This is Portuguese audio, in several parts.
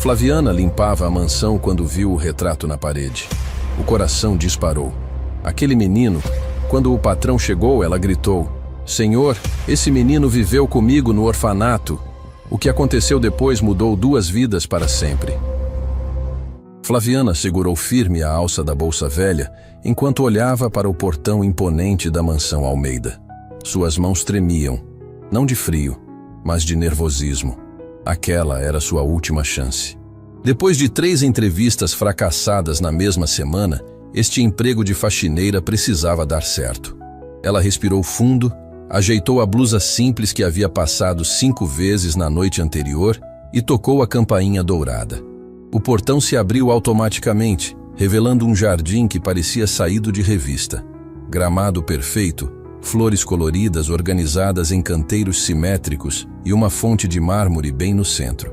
Flaviana limpava a mansão quando viu o retrato na parede. O coração disparou. Aquele menino, quando o patrão chegou, ela gritou: "Senhor, esse menino viveu comigo no orfanato." O que aconteceu depois mudou 2 vidas para sempre. Flaviana segurou firme a alça da bolsa velha enquanto olhava para o portão imponente da mansão Almeida. Suas mãos tremiam, não de frio, mas de nervosismo. Aquela era sua última chance. Depois de 3 entrevistas fracassadas na mesma semana, este emprego de faxineira precisava dar certo. Ela respirou fundo, ajeitou a blusa simples que havia passado 5 vezes na noite anterior e tocou a campainha dourada. O portão se abriu automaticamente, revelando um jardim que parecia saído de revista. Gramado perfeito, flores coloridas organizadas em canteiros simétricos e uma fonte de mármore bem no centro.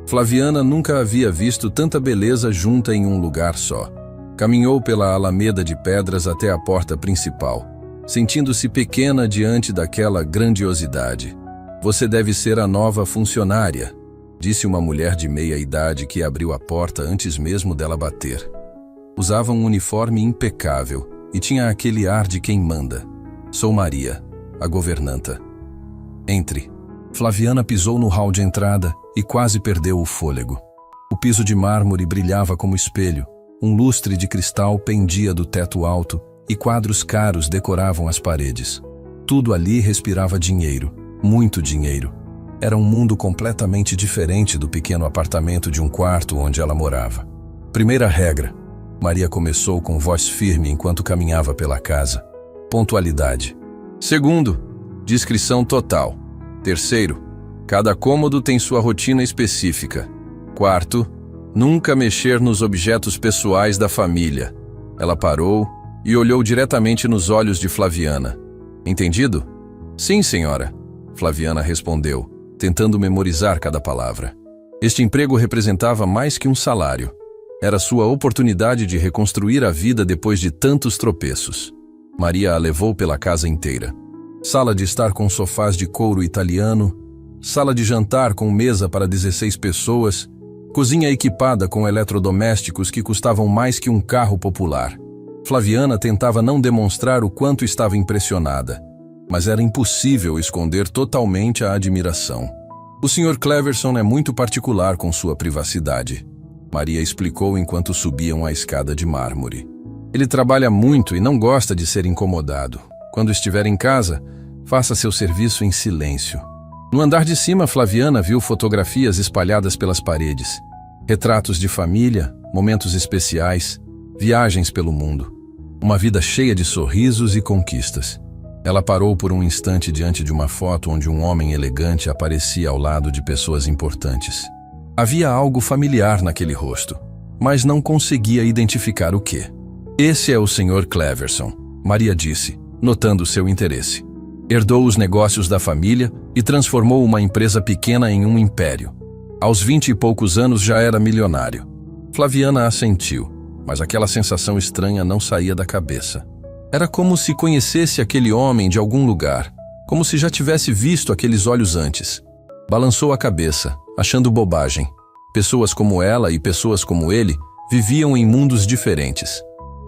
Flaviana nunca havia visto tanta beleza junta em um lugar só. Caminhou pela alameda de pedras até a porta principal, sentindo-se pequena diante daquela grandiosidade. "Você deve ser a nova funcionária", disse uma mulher de meia-idade que abriu a porta antes mesmo dela bater. Usava um uniforme impecável e tinha aquele ar de quem manda. "Sou Maria, a governanta." "Entre." Flaviana pisou no hall de entrada e quase perdeu o fôlego. O piso de mármore brilhava como espelho, um lustre de cristal pendia do teto alto e quadros caros decoravam as paredes. Tudo ali respirava dinheiro, muito dinheiro. Era um mundo completamente diferente do pequeno apartamento de um quarto onde ela morava. "Primeira regra", Maria começou com voz firme enquanto caminhava pela casa: "pontualidade. Segundo, discrição total. Terceiro, cada cômodo tem sua rotina específica. Quarto, nunca mexer nos objetos pessoais da família." Ela parou e olhou diretamente nos olhos de Flaviana. "Entendido?" "Sim, senhora", Flaviana respondeu, tentando memorizar cada palavra. Este emprego representava mais que um salário. Era sua oportunidade de reconstruir a vida depois de tantos tropeços. Maria a levou pela casa inteira. Sala de estar com sofás de couro italiano, sala de jantar com mesa para 16 pessoas, cozinha equipada com eletrodomésticos que custavam mais que um carro popular. Flaviana tentava não demonstrar o quanto estava impressionada, mas era impossível esconder totalmente a admiração. "O Sr. Cleverson é muito particular com sua privacidade", Maria explicou enquanto subiam a escada de mármore. "Ele trabalha muito e não gosta de ser incomodado. Quando estiver em casa, faça seu serviço em silêncio." No andar de cima, Flaviana viu fotografias espalhadas pelas paredes. Retratos de família, momentos especiais, viagens pelo mundo. Uma vida cheia de sorrisos e conquistas. Ela parou por um instante diante de uma foto onde um homem elegante aparecia ao lado de pessoas importantes. Havia algo familiar naquele rosto, mas não conseguia identificar o quê. "Esse é o Sr. Cleverson", Maria disse, notando seu interesse. Herdou os negócios da família e transformou uma empresa pequena em um império. Aos 20 e poucos anos já era milionário. Flaviana assentiu, mas aquela sensação estranha não saía da cabeça. Era como se conhecesse aquele homem de algum lugar, como se já tivesse visto aqueles olhos antes. Balançou a cabeça, achando bobagem. Pessoas como ela e pessoas como ele viviam em mundos diferentes.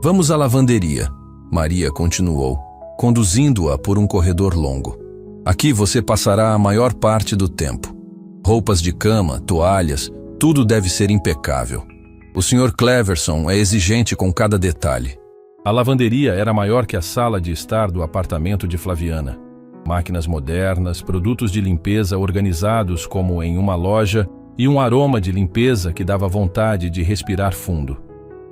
"Vamos à lavanderia", Maria continuou, conduzindo-a por um corredor longo. "Aqui você passará a maior parte do tempo. Roupas de cama, toalhas, tudo deve ser impecável. O Sr. Cleverson é exigente com cada detalhe." A lavanderia era maior que a sala de estar do apartamento de Flaviana. Máquinas modernas, produtos de limpeza organizados como em uma loja e um aroma de limpeza que dava vontade de respirar fundo.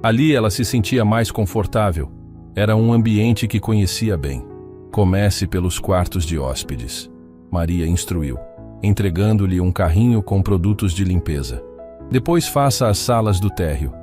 Ali ela se sentia mais confortável. Era um ambiente que conhecia bem. "Comece pelos quartos de hóspedes", Maria instruiu, entregando-lhe um carrinho com produtos de limpeza. "Depois faça as salas do térreo.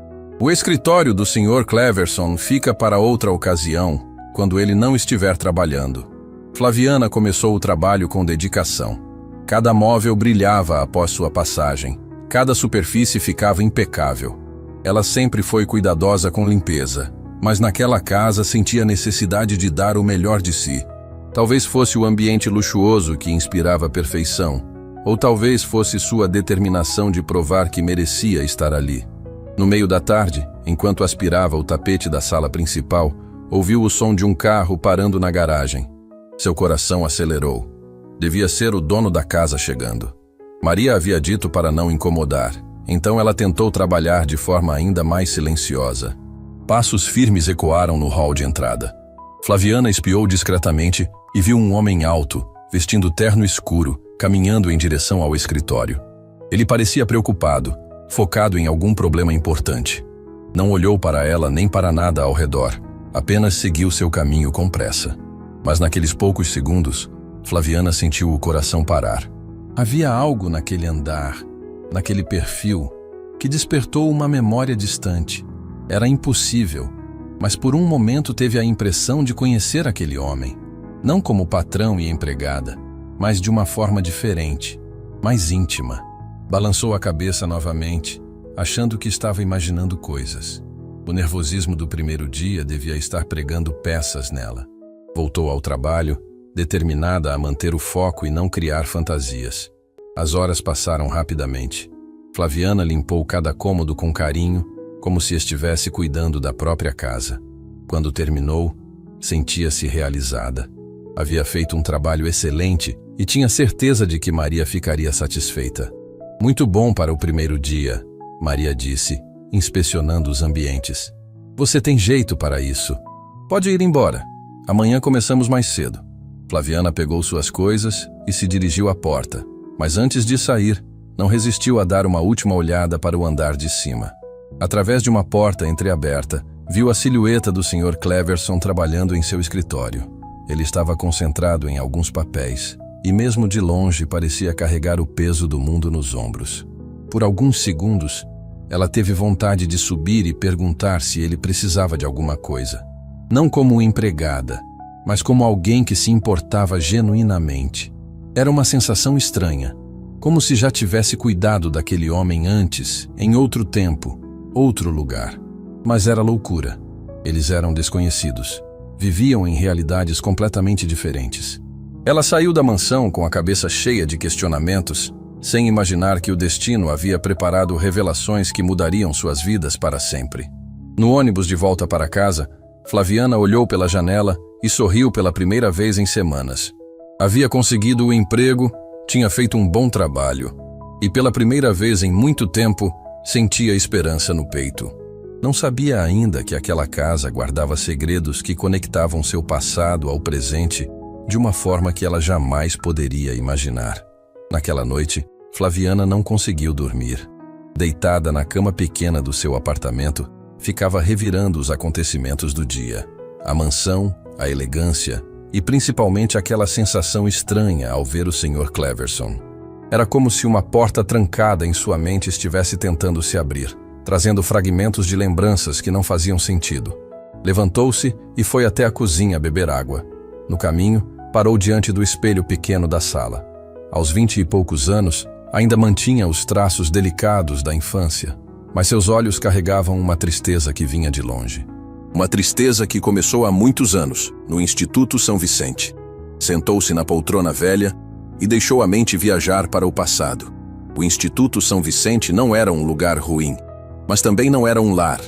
O escritório do Sr. Cleverson fica para outra ocasião, quando ele não estiver trabalhando." Flaviana começou o trabalho com dedicação. Cada móvel brilhava após sua passagem. Cada superfície ficava impecável. Ela sempre foi cuidadosa com limpeza, mas naquela casa sentia a necessidade de dar o melhor de si. Talvez fosse o ambiente luxuoso que inspirava perfeição, ou talvez fosse sua determinação de provar que merecia estar ali. No meio da tarde, enquanto aspirava o tapete da sala principal, ouviu o som de um carro parando na garagem. Seu coração acelerou. Devia ser o dono da casa chegando. Maria havia dito para não incomodar, então ela tentou trabalhar de forma ainda mais silenciosa. Passos firmes ecoaram no hall de entrada. Flaviana espiou discretamente e viu um homem alto, vestindo terno escuro, caminhando em direção ao escritório. Ele parecia preocupado, focado em algum problema importante. Não olhou para ela nem para nada ao redor, apenas seguiu seu caminho com pressa. Mas naqueles poucos segundos, Flaviana sentiu o coração parar. Havia algo naquele andar, naquele perfil, que despertou uma memória distante. Era impossível, mas por um momento teve a impressão de conhecer aquele homem. Não como patrão e empregada, mas de uma forma diferente, mais íntima. Balançou a cabeça novamente, achando que estava imaginando coisas. O nervosismo do primeiro dia devia estar pregando peças nela. Voltou ao trabalho, determinada a manter o foco e não criar fantasias. As horas passaram rapidamente. Flaviana limpou cada cômodo com carinho, como se estivesse cuidando da própria casa. Quando terminou, sentia-se realizada. Havia feito um trabalho excelente e tinha certeza de que Maria ficaria satisfeita. Muito bom para o primeiro dia, Maria disse, inspecionando os ambientes. Você tem jeito para isso. Pode ir embora. Amanhã começamos mais cedo. Flaviana pegou suas coisas e se dirigiu à porta, mas antes de sair, não resistiu a dar uma última olhada para o andar de cima. Através de uma porta entreaberta, viu a silhueta do Sr. Cleverson trabalhando em seu escritório. Ele estava concentrado em alguns papéis, e mesmo de longe parecia carregar o peso do mundo nos ombros. Por alguns segundos, ela teve vontade de subir e perguntar se ele precisava de alguma coisa. Não como empregada, mas como alguém que se importava genuinamente. Era uma sensação estranha, como se já tivesse cuidado daquele homem antes, em outro tempo, outro lugar. Mas era loucura. Eles eram desconhecidos. Viviam em realidades completamente diferentes. Ela saiu da mansão com a cabeça cheia de questionamentos, sem imaginar que o destino havia preparado revelações que mudariam suas vidas para sempre. No ônibus de volta para casa, Flaviana olhou pela janela e sorriu pela primeira vez em semanas. Havia conseguido o emprego, tinha feito um bom trabalho, e pela primeira vez em muito tempo, sentia esperança no peito. Não sabia ainda que aquela casa guardava segredos que conectavam seu passado ao presente de uma forma que ela jamais poderia imaginar. Naquela noite, Flaviana não conseguiu dormir. Deitada na cama pequena do seu apartamento, ficava revirando os acontecimentos do dia. A mansão, a elegância e principalmente aquela sensação estranha ao ver o Sr. Cleverson. Era como se uma porta trancada em sua mente estivesse tentando se abrir, trazendo fragmentos de lembranças que não faziam sentido. Levantou-se e foi até a cozinha beber água. No caminho, parou diante do espelho pequeno da sala. Aos 20 e poucos anos, ainda mantinha os traços delicados da infância, mas seus olhos carregavam uma tristeza que vinha de longe. Uma tristeza que começou há muitos anos, no Instituto São Vicente. Sentou-se na poltrona velha e deixou a mente viajar para o passado. O Instituto São Vicente não era um lugar ruim, mas também não era um lar.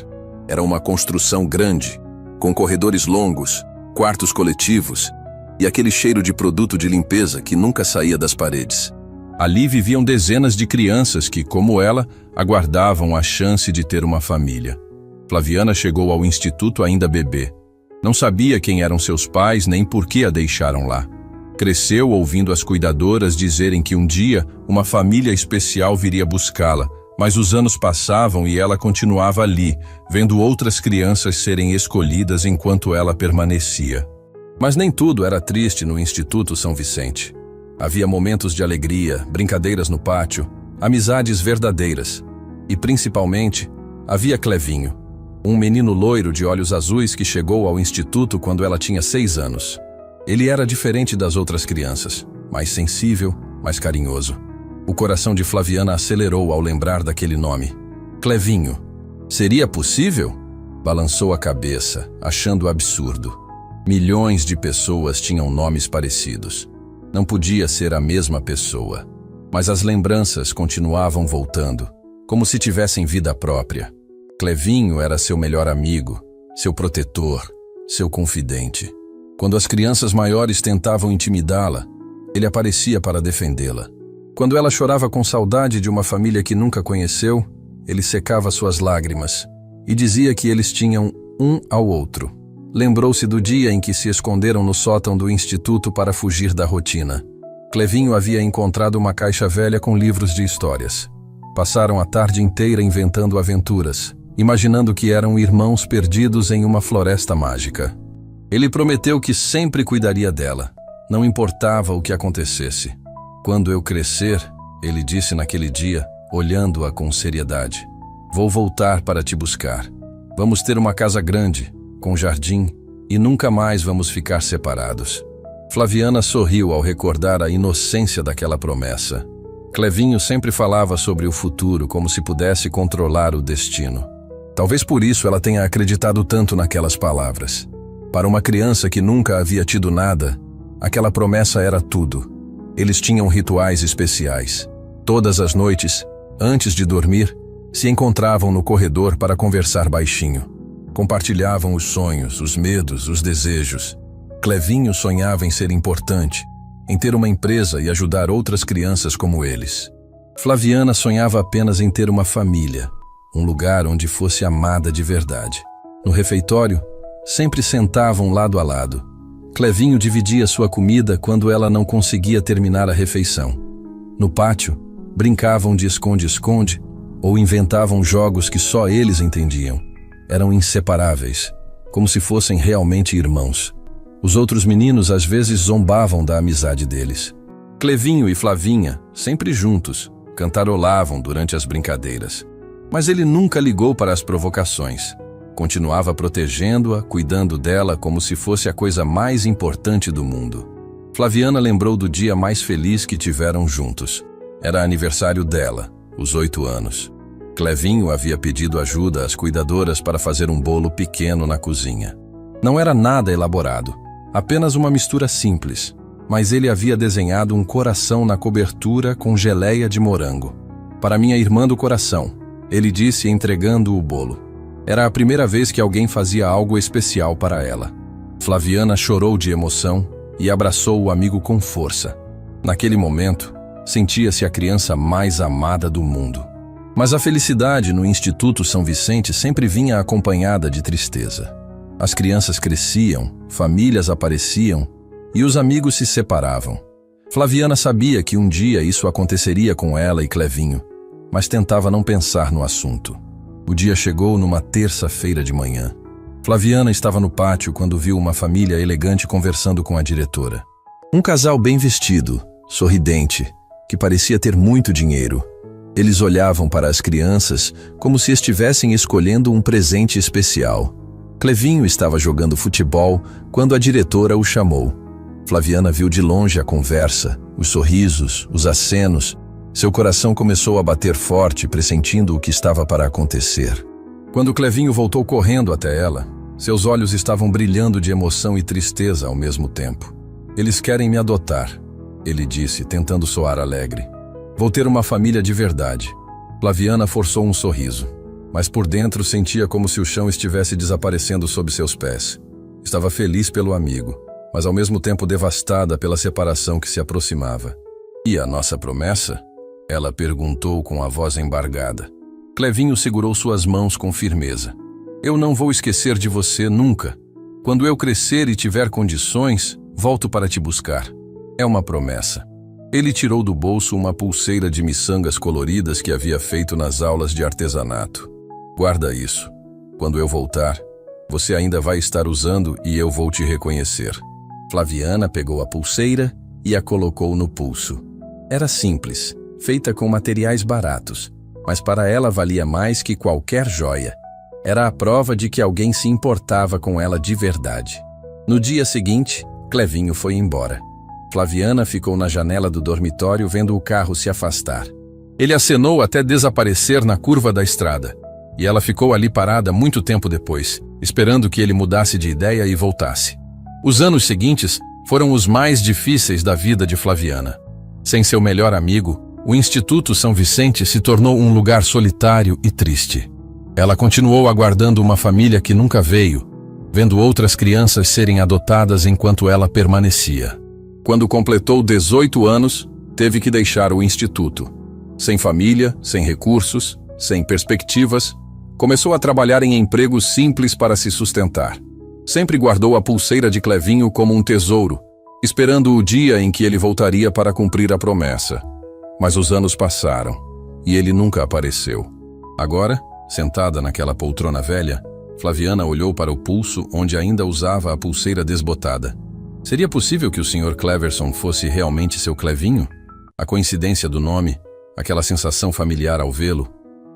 Era uma construção grande, com corredores longos, quartos coletivos e aquele cheiro de produto de limpeza que nunca saía das paredes. Ali viviam dezenas de crianças que, como ela, aguardavam a chance de ter uma família. Flaviana chegou ao instituto ainda bebê. Não sabia quem eram seus pais nem por que a deixaram lá. Cresceu ouvindo as cuidadoras dizerem que um dia uma família especial viria buscá-la, mas os anos passavam e ela continuava ali, vendo outras crianças serem escolhidas enquanto ela permanecia. Mas nem tudo era triste no Instituto São Vicente. Havia momentos de alegria, brincadeiras no pátio, amizades verdadeiras. E, principalmente, havia Clevinho, um menino loiro de olhos azuis que chegou ao instituto quando ela tinha 6 anos. Ele era diferente das outras crianças, mais sensível, mais carinhoso. O coração de Flaviana acelerou ao lembrar daquele nome. Clevinho. Seria possível? Balançou a cabeça, achando absurdo. Milhões de pessoas tinham nomes parecidos. Não podia ser a mesma pessoa. Mas as lembranças continuavam voltando, como se tivessem vida própria. Clevinho era seu melhor amigo, seu protetor, seu confidente. Quando as crianças maiores tentavam intimidá-la, ele aparecia para defendê-la. Quando ela chorava com saudade de uma família que nunca conheceu, ele secava suas lágrimas e dizia que eles tinham um ao outro. Lembrou-se do dia em que se esconderam no sótão do instituto para fugir da rotina. Clevinho havia encontrado uma caixa velha com livros de histórias. Passaram a tarde inteira inventando aventuras, imaginando que eram irmãos perdidos em uma floresta mágica. Ele prometeu que sempre cuidaria dela, não importava o que acontecesse. Quando eu crescer, ele disse naquele dia, olhando-a com seriedade, vou voltar para te buscar. Vamos ter uma casa grande, com jardim, e nunca mais vamos ficar separados. Flaviana sorriu ao recordar a inocência daquela promessa. Clevinho sempre falava sobre o futuro como se pudesse controlar o destino. Talvez por isso ela tenha acreditado tanto naquelas palavras. Para uma criança que nunca havia tido nada, aquela promessa era tudo. Eles tinham rituais especiais. Todas as noites, antes de dormir, se encontravam no corredor para conversar baixinho. Compartilhavam os sonhos, os medos, os desejos. Clevinho sonhava em ser importante, em ter uma empresa e ajudar outras crianças como eles. Flaviana sonhava apenas em ter uma família, um lugar onde fosse amada de verdade. No refeitório, sempre sentavam lado a lado. Clevinho dividia sua comida quando ela não conseguia terminar a refeição. No pátio, brincavam de esconde-esconde ou inventavam jogos que só eles entendiam. Eram inseparáveis, como se fossem realmente irmãos. Os outros meninos às vezes zombavam da amizade deles. Clevinho e Flavinha, sempre juntos, cantarolavam durante as brincadeiras. Mas ele nunca ligou para as provocações. Continuava protegendo-a, cuidando dela como se fosse a coisa mais importante do mundo. Flaviana lembrou do dia mais feliz que tiveram juntos. Era aniversário dela, os 8 anos. Clevinho havia pedido ajuda às cuidadoras para fazer um bolo pequeno na cozinha. Não era nada elaborado, apenas uma mistura simples, mas ele havia desenhado um coração na cobertura com geleia de morango. Para minha irmã do coração, ele disse entregando o bolo. Era a primeira vez que alguém fazia algo especial para ela. Flaviana chorou de emoção e abraçou o amigo com força. Naquele momento, sentia-se a criança mais amada do mundo. Mas a felicidade no Instituto São Vicente sempre vinha acompanhada de tristeza. As crianças cresciam, famílias apareciam e os amigos se separavam. Flaviana sabia que um dia isso aconteceria com ela e Clevinho, mas tentava não pensar no assunto. O dia chegou numa terça-feira de manhã. Flaviana estava no pátio quando viu uma família elegante conversando com a diretora. Um casal bem vestido, sorridente, que parecia ter muito dinheiro. Eles olhavam para as crianças como se estivessem escolhendo um presente especial. Clevinho estava jogando futebol quando a diretora o chamou. Flaviana viu de longe a conversa, os sorrisos, os acenos. Seu coração começou a bater forte, pressentindo o que estava para acontecer. Quando Clevinho voltou correndo até ela, seus olhos estavam brilhando de emoção e tristeza ao mesmo tempo. Eles querem me adotar, ele disse, tentando soar alegre. Vou ter uma família de verdade. Flaviana forçou um sorriso, mas por dentro sentia como se o chão estivesse desaparecendo sob seus pés. Estava feliz pelo amigo, mas ao mesmo tempo devastada pela separação que se aproximava. E a nossa promessa? Ela perguntou com a voz embargada. Clevinho segurou suas mãos com firmeza. Eu não vou esquecer de você nunca. Quando eu crescer e tiver condições, volto para te buscar. É uma promessa. Ele tirou do bolso uma pulseira de miçangas coloridas que havia feito nas aulas de artesanato. Guarda isso. Quando eu voltar, você ainda vai estar usando e eu vou te reconhecer. Flaviana pegou a pulseira e a colocou no pulso. Era simples, feita com materiais baratos, mas para ela valia mais que qualquer joia. Era a prova de que alguém se importava com ela de verdade. No dia seguinte, Clevinho foi embora. Flaviana ficou na janela do dormitório vendo o carro se afastar. Ele acenou até desaparecer na curva da estrada, e ela ficou ali parada muito tempo depois, esperando que ele mudasse de ideia e voltasse. Os anos seguintes foram os mais difíceis da vida de Flaviana. Sem seu melhor amigo, O Instituto São Vicente se tornou um lugar solitário e triste. Ela continuou aguardando uma família que nunca veio, vendo outras crianças serem adotadas enquanto ela permanecia. Quando completou 18 anos, teve que deixar o instituto. Sem família, sem recursos, sem perspectivas, começou a trabalhar em empregos simples para se sustentar. Sempre guardou a pulseira de Clevinho como um tesouro, esperando o dia em que ele voltaria para cumprir a promessa. Mas os anos passaram, e ele nunca apareceu. Agora, sentada naquela poltrona velha, Flaviana olhou para o pulso onde ainda usava a pulseira desbotada. Seria possível que o Sr. Cleverson fosse realmente seu Clevinho? A coincidência do nome, aquela sensação familiar ao vê-lo,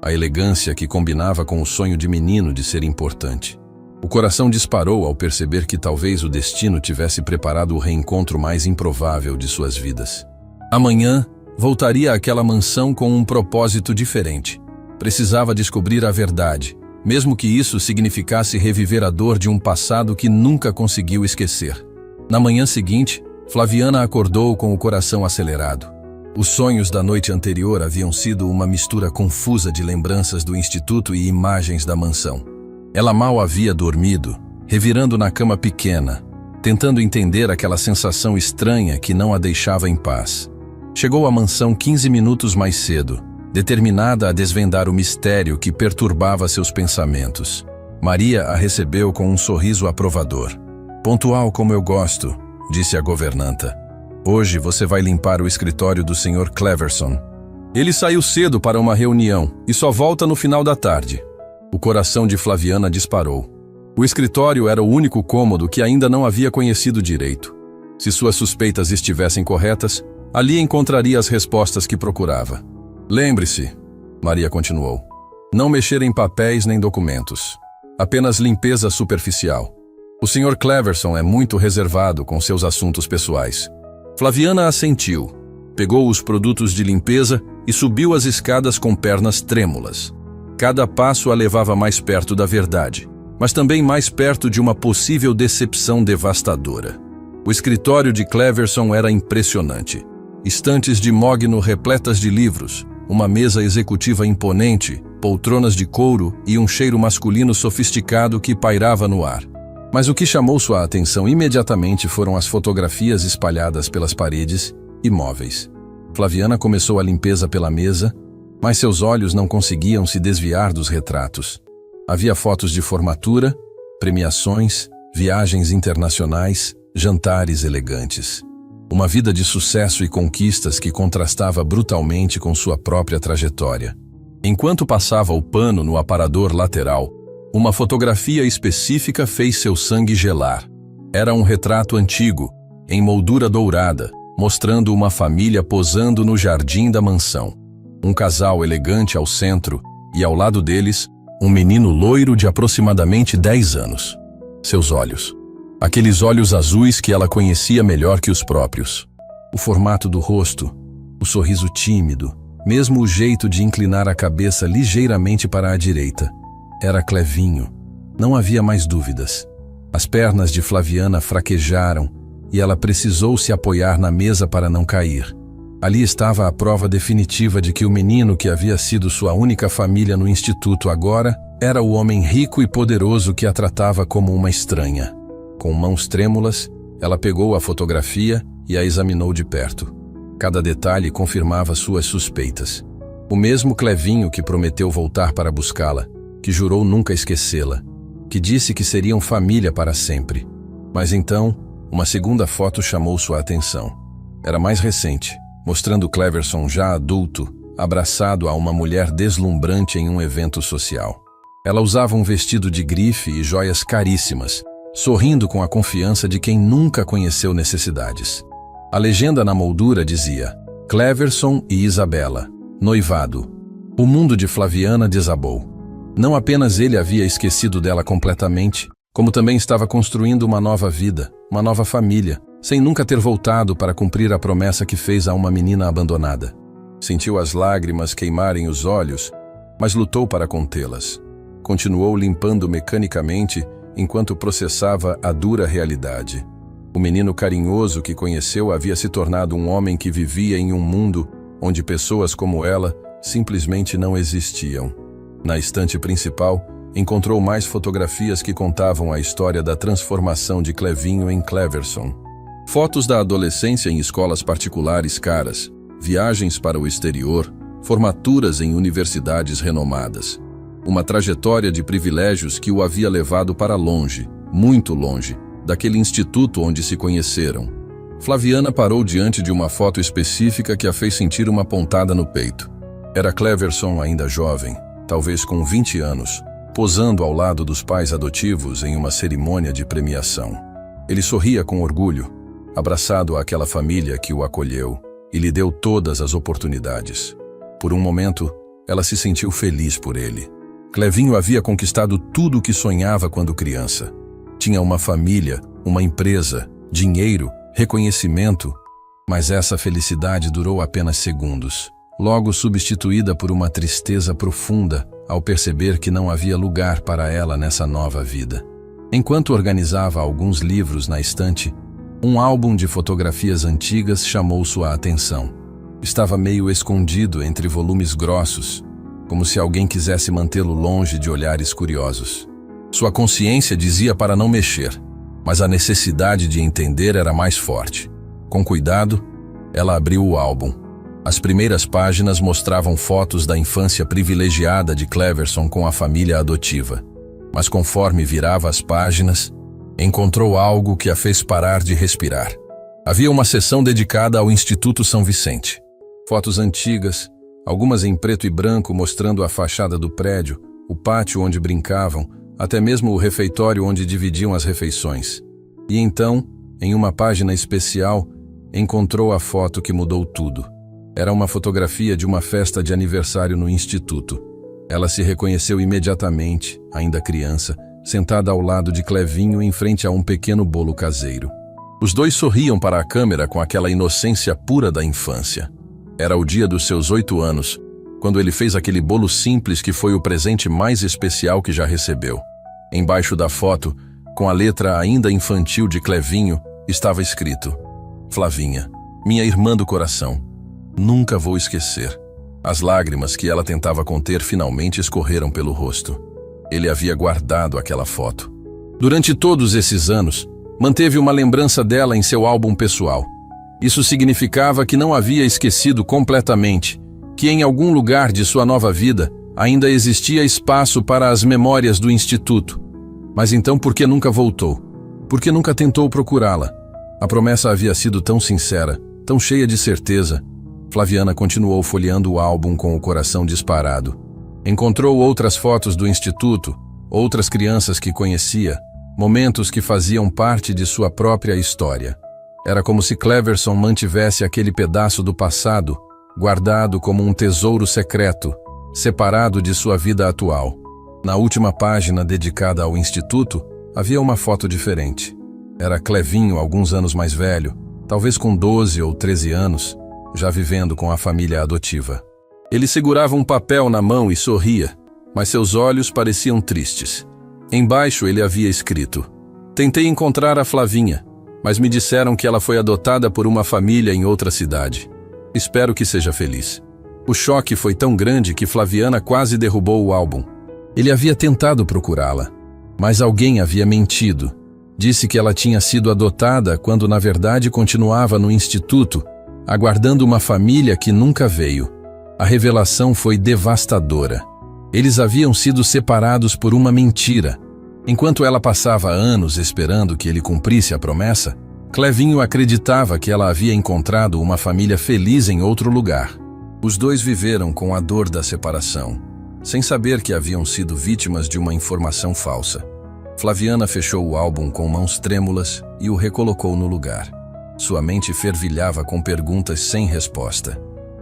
a elegância que combinava com o sonho de menino de ser importante. O coração disparou ao perceber que talvez o destino tivesse preparado o reencontro mais improvável de suas vidas. Amanhã, voltaria àquela mansão com um propósito diferente. Precisava descobrir a verdade, mesmo que isso significasse reviver a dor de um passado que nunca conseguiu esquecer. Na manhã seguinte, Flaviana acordou com o coração acelerado. Os sonhos da noite anterior haviam sido uma mistura confusa de lembranças do instituto e imagens da mansão. Ela mal havia dormido, revirando na cama pequena, tentando entender aquela sensação estranha que não a deixava em paz. Chegou à mansão 15 minutos mais cedo, determinada a desvendar o mistério que perturbava seus pensamentos. Maria a recebeu com um sorriso aprovador. "Pontual como eu gosto", disse a governanta. "Hoje você vai limpar o escritório do Sr. Cleverson. Ele saiu cedo para uma reunião e só volta no final da tarde." O coração de Flaviana disparou. O escritório era o único cômodo que ainda não havia conhecido direito. Se suas suspeitas estivessem corretas, ali encontraria as respostas que procurava. "Lembre-se", Maria continuou, "não mexer em papéis nem documentos. Apenas limpeza superficial. O Sr. Cleverson é muito reservado com seus assuntos pessoais." Flaviana assentiu, pegou os produtos de limpeza e subiu as escadas com pernas trêmulas. Cada passo a levava mais perto da verdade, mas também mais perto de uma possível decepção devastadora. O escritório de Cleverson era impressionante. Estantes de mogno repletas de livros, uma mesa executiva imponente, poltronas de couro e um cheiro masculino sofisticado que pairava no ar. Mas o que chamou sua atenção imediatamente foram as fotografias espalhadas pelas paredes e móveis. Flaviana começou a limpeza pela mesa, mas seus olhos não conseguiam se desviar dos retratos. Havia fotos de formatura, premiações, viagens internacionais, jantares elegantes. Uma vida de sucesso e conquistas que contrastava brutalmente com sua própria trajetória. Enquanto passava o pano no aparador lateral, uma fotografia específica fez seu sangue gelar. Era um retrato antigo, em moldura dourada, mostrando uma família posando no jardim da mansão. Um casal elegante ao centro e, ao lado deles, um menino loiro de aproximadamente 10 anos. Seus olhos. Aqueles olhos azuis que ela conhecia melhor que os próprios. O formato do rosto, o sorriso tímido, mesmo o jeito de inclinar a cabeça ligeiramente para a direita. Era Clevinho. Não havia mais dúvidas. As pernas de Flaviana fraquejaram e ela precisou se apoiar na mesa para não cair. Ali estava a prova definitiva de que o menino que havia sido sua única família no instituto agora era o homem rico e poderoso que a tratava como uma estranha. Com mãos trêmulas, ela pegou a fotografia e a examinou de perto. Cada detalhe confirmava suas suspeitas. O mesmo Clevinho que prometeu voltar para buscá-la, que jurou nunca esquecê-la, que disse que seriam família para sempre. Mas então, uma segunda foto chamou sua atenção. Era mais recente, mostrando Cleverson já adulto, abraçado a uma mulher deslumbrante em um evento social. Ela usava um vestido de grife e joias caríssimas, sorrindo com a confiança de quem nunca conheceu necessidades. A legenda na moldura dizia: Cleverson e Isabela, noivado. O mundo de Flaviana desabou. Não apenas ele havia esquecido dela completamente, como também estava construindo uma nova vida, uma nova família, sem nunca ter voltado para cumprir a promessa que fez a uma menina abandonada. Sentiu as lágrimas queimarem os olhos, mas lutou para contê-las. Continuou limpando mecanicamente enquanto processava a dura realidade. O menino carinhoso que conheceu havia se tornado um homem que vivia em um mundo onde pessoas como ela simplesmente não existiam. Na estante principal, encontrou mais fotografias que contavam a história da transformação de Clevinho em Cleverson. Fotos da adolescência em escolas particulares caras, viagens para o exterior, formaturas em universidades renomadas. Uma trajetória de privilégios que o havia levado para longe, muito longe, daquele instituto onde se conheceram. Flaviana parou diante de uma foto específica que a fez sentir uma pontada no peito. Era Cleverson ainda jovem, talvez com 20 anos, posando ao lado dos pais adotivos em uma cerimônia de premiação. Ele sorria com orgulho, abraçado àquela família que o acolheu e lhe deu todas as oportunidades. Por um momento, ela se sentiu feliz por ele. Clevinho havia conquistado tudo o que sonhava quando criança. Tinha uma família, uma empresa, dinheiro, reconhecimento, mas essa felicidade durou apenas segundos, logo substituída por uma tristeza profunda ao perceber que não havia lugar para ela nessa nova vida. Enquanto organizava alguns livros na estante, um álbum de fotografias antigas chamou sua atenção. Estava meio escondido entre volumes grossos, como se alguém quisesse mantê-lo longe de olhares curiosos. Sua consciência dizia para não mexer, mas a necessidade de entender era mais forte. Com cuidado, ela abriu o álbum. As primeiras páginas mostravam fotos da infância privilegiada de Cleverson com a família adotiva. Mas conforme virava as páginas, encontrou algo que a fez parar de respirar. Havia uma seção dedicada ao Instituto São Vicente. Fotos antigas, algumas em preto e branco mostrando a fachada do prédio, o pátio onde brincavam, até mesmo o refeitório onde dividiam as refeições. E então, em uma página especial, encontrou a foto que mudou tudo. Era uma fotografia de uma festa de aniversário no instituto. Ela se reconheceu imediatamente, ainda criança, sentada ao lado de Clevinho em frente a um pequeno bolo caseiro. Os dois sorriam para a câmera com aquela inocência pura da infância. Era o dia dos seus 8 anos, quando ele fez aquele bolo simples que foi o presente mais especial que já recebeu. Embaixo da foto, com a letra ainda infantil de Clevinho, estava escrito: Flavinha, minha irmã do coração, nunca vou esquecer. As lágrimas que ela tentava conter finalmente escorreram pelo rosto. Ele havia guardado aquela foto. Durante todos esses anos, manteve uma lembrança dela em seu álbum pessoal. Isso significava que não havia esquecido completamente, que em algum lugar de sua nova vida ainda existia espaço para as memórias do instituto. Mas então por que nunca voltou? Por que nunca tentou procurá-la? A promessa havia sido tão sincera, tão cheia de certeza. Flaviana continuou folheando o álbum com o coração disparado. Encontrou outras fotos do instituto, outras crianças que conhecia, momentos que faziam parte de sua própria história. Era como se Cleverson mantivesse aquele pedaço do passado, guardado como um tesouro secreto, separado de sua vida atual. Na última página dedicada ao instituto, havia uma foto diferente. Era Clevinho alguns anos mais velho, talvez com 12 ou 13 anos, já vivendo com a família adotiva. Ele segurava um papel na mão e sorria, mas seus olhos pareciam tristes. Embaixo ele havia escrito: Tentei encontrar a Flavinha, mas me disseram que ela foi adotada por uma família em outra cidade. Espero que seja feliz. O choque foi tão grande que Flaviana quase derrubou o álbum. Ele havia tentado procurá-la, mas alguém havia mentido. Disse que ela tinha sido adotada quando na verdade continuava no instituto, aguardando uma família que nunca veio. A revelação foi devastadora. Eles haviam sido separados por uma mentira. Enquanto ela passava anos esperando que ele cumprisse a promessa, Clevinho acreditava que ela havia encontrado uma família feliz em outro lugar. Os dois viveram com a dor da separação, sem saber que haviam sido vítimas de uma informação falsa. Flaviana fechou o álbum com mãos trêmulas e o recolocou no lugar. Sua mente fervilhava com perguntas sem resposta.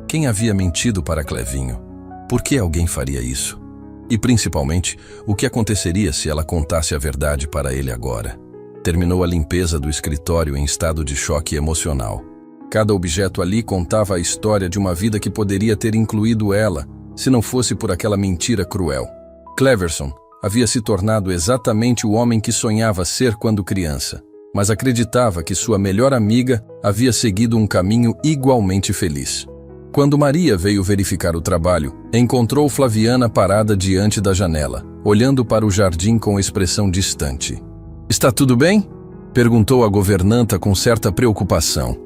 Quem havia mentido para Clevinho? Por que alguém faria isso? E, principalmente, o que aconteceria se ela contasse a verdade para ele agora? Terminou a limpeza do escritório em estado de choque emocional. Cada objeto ali contava a história de uma vida que poderia ter incluído ela, se não fosse por aquela mentira cruel. Cleverson havia se tornado exatamente o homem que sonhava ser quando criança, mas acreditava que sua melhor amiga havia seguido um caminho igualmente feliz. Quando Maria veio verificar o trabalho, encontrou Flaviana parada diante da janela, olhando para o jardim com expressão distante. "Está tudo bem?" perguntou a governanta com certa preocupação.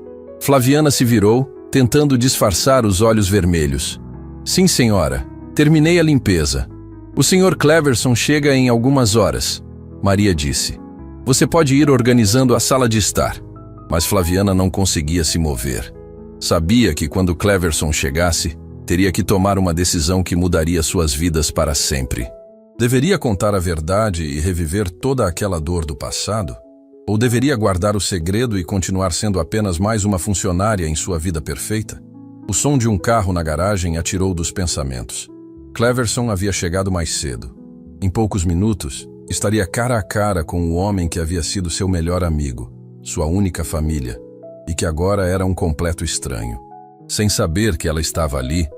Flaviana se virou, tentando disfarçar os olhos vermelhos. "Sim, senhora. Terminei a limpeza. O Sr. Cleverson chega em algumas horas", Maria disse. "Você pode ir organizando a sala de estar." Mas Flaviana não conseguia se mover. Sabia que quando Cleverson chegasse, teria que tomar uma decisão que mudaria suas vidas para sempre. Deveria contar a verdade e reviver toda aquela dor do passado? Ou deveria guardar o segredo e continuar sendo apenas mais uma funcionária em sua vida perfeita? O som de um carro na garagem a tirou dos pensamentos. Cleverson havia chegado mais cedo. Em poucos minutos, estaria cara a cara com o homem que havia sido seu melhor amigo, sua única família, e que agora era um completo estranho. Sem saber que ela estava ali,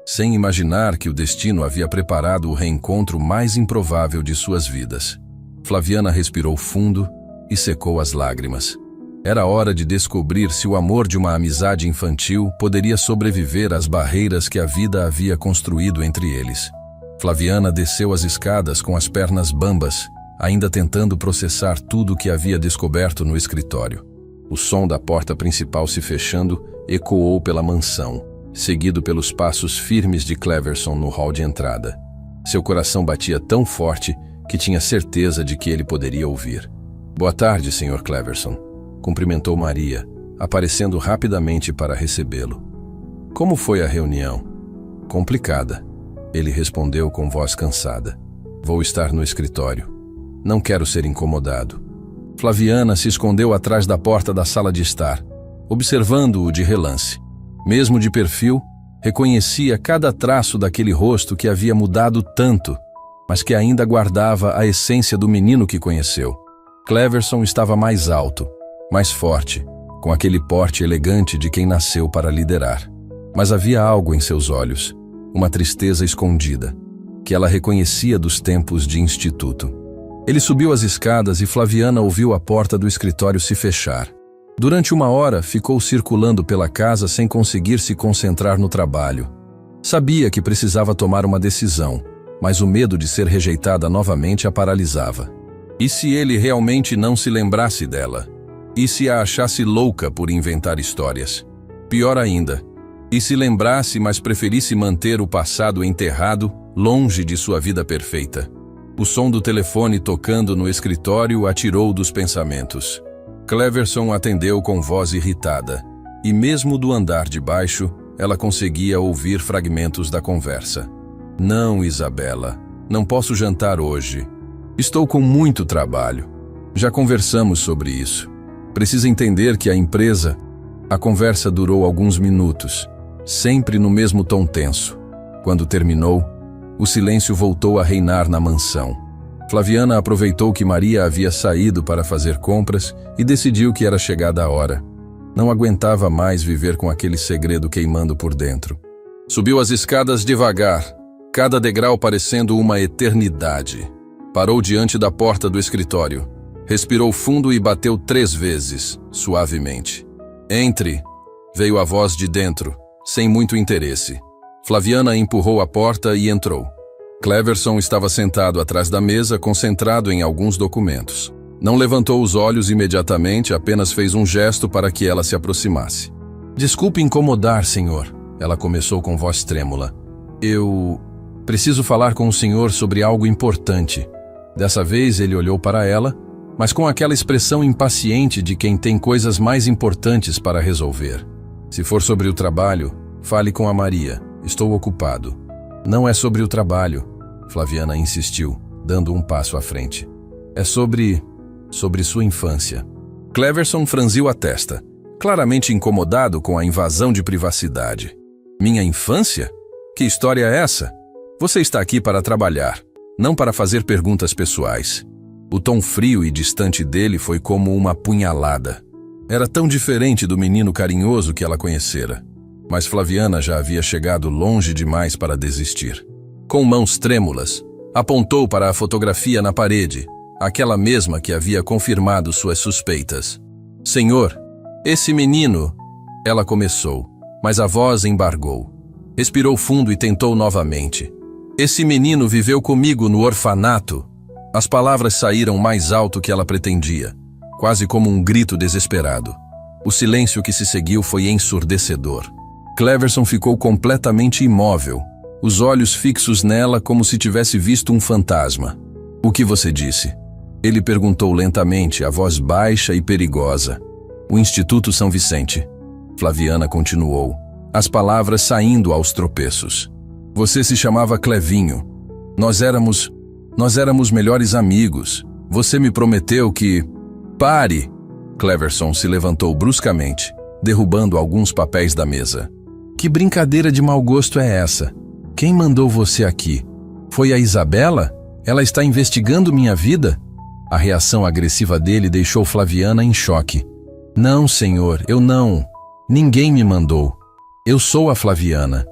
sem imaginar que o destino havia preparado o reencontro mais improvável de suas vidas. Flaviana respirou fundo e secou as lágrimas. Era hora de descobrir se o amor de uma amizade infantil poderia sobreviver às barreiras que a vida havia construído entre eles. Flaviana desceu as escadas com as pernas bambas, ainda tentando processar tudo o que havia descoberto no escritório. O som da porta principal se fechando ecoou pela mansão, seguido pelos passos firmes de Cleverson no hall de entrada. Seu coração batia tão forte que tinha certeza de que ele poderia ouvir. "Boa tarde, Sr. Cleverson", cumprimentou Maria, aparecendo rapidamente para recebê-lo. "Como foi a reunião?" "Complicada", ele respondeu com voz cansada. "Vou estar no escritório. Não quero ser incomodado." Flaviana se escondeu atrás da porta da sala de estar, observando-o de relance. Mesmo de perfil, reconhecia cada traço daquele rosto que havia mudado tanto, mas que ainda guardava a essência do menino que conheceu. Cleverson estava mais alto, mais forte, com aquele porte elegante de quem nasceu para liderar. Mas havia algo em seus olhos, uma tristeza escondida, que ela reconhecia dos tempos de instituto. Ele subiu as escadas e Flaviana ouviu a porta do escritório se fechar. Durante uma hora, ficou circulando pela casa sem conseguir se concentrar no trabalho. Sabia que precisava tomar uma decisão, mas o medo de ser rejeitada novamente a paralisava. E se ele realmente não se lembrasse dela? E se a achasse louca por inventar histórias? Pior ainda, e se lembrasse, mas preferisse manter o passado enterrado, longe de sua vida perfeita? O som do telefone tocando no escritório a tirou dos pensamentos. Cleverson atendeu com voz irritada, e mesmo do andar de baixo, ela conseguia ouvir fragmentos da conversa. "Não, Isabela, não posso jantar hoje. Estou com muito trabalho. Já conversamos sobre isso. Precisa entender que a empresa..." A conversa durou alguns minutos, sempre no mesmo tom tenso. Quando terminou, o silêncio voltou a reinar na mansão. Flaviana aproveitou que Maria havia saído para fazer compras e decidiu que era chegada a hora. Não aguentava mais viver com aquele segredo queimando por dentro. Subiu as escadas devagar, cada degrau parecendo uma eternidade. Parou diante da porta do escritório. Respirou fundo e bateu 3 vezes, suavemente. "Entre", veio a voz de dentro, sem muito interesse. Flaviana empurrou a porta e entrou. Cleverson estava sentado atrás da mesa, concentrado em alguns documentos. Não levantou os olhos imediatamente, apenas fez um gesto para que ela se aproximasse. "Desculpe incomodar, senhor", ela começou com voz trêmula. "Eu preciso falar com o senhor sobre algo importante." Dessa vez ele olhou para ela, mas com aquela expressão impaciente de quem tem coisas mais importantes para resolver. "Se for sobre o trabalho, fale com a Maria. Estou ocupado." "Não é sobre o trabalho", Flaviana insistiu, dando um passo à frente. "É sobre sua infância." Cleverson franziu a testa, claramente incomodado com a invasão de privacidade. "Minha infância? Que história é essa? Você está aqui para trabalhar, não para fazer perguntas pessoais." O tom frio e distante dele foi como uma punhalada. Era tão diferente do menino carinhoso que ela conhecera. Mas Flaviana já havia chegado longe demais para desistir. Com mãos trêmulas, apontou para a fotografia na parede, aquela mesma que havia confirmado suas suspeitas. "Senhor, esse menino..." ela começou, mas a voz embargou. Respirou fundo e tentou novamente. Esse menino viveu comigo no orfanato. As palavras saíram mais alto que ela pretendia, quase como um grito desesperado. O silêncio que se seguiu foi ensurdecedor. Cleverson ficou completamente imóvel, os olhos fixos nela como se tivesse visto um fantasma. O que você disse? Ele perguntou lentamente, a voz baixa e perigosa. O Instituto São Vicente. Flaviana continuou, as palavras saindo aos tropeços. Você se chamava Clevinho. Nós éramos melhores amigos. Você me prometeu que... Pare! Cleverson se levantou bruscamente, derrubando alguns papéis da mesa. Que brincadeira de mau gosto é essa? Quem mandou você aqui? Foi a Isabela? Ela está investigando minha vida? A reação agressiva dele deixou Flaviana em choque. Não, senhor, eu não. Ninguém me mandou. Eu sou a Flaviana.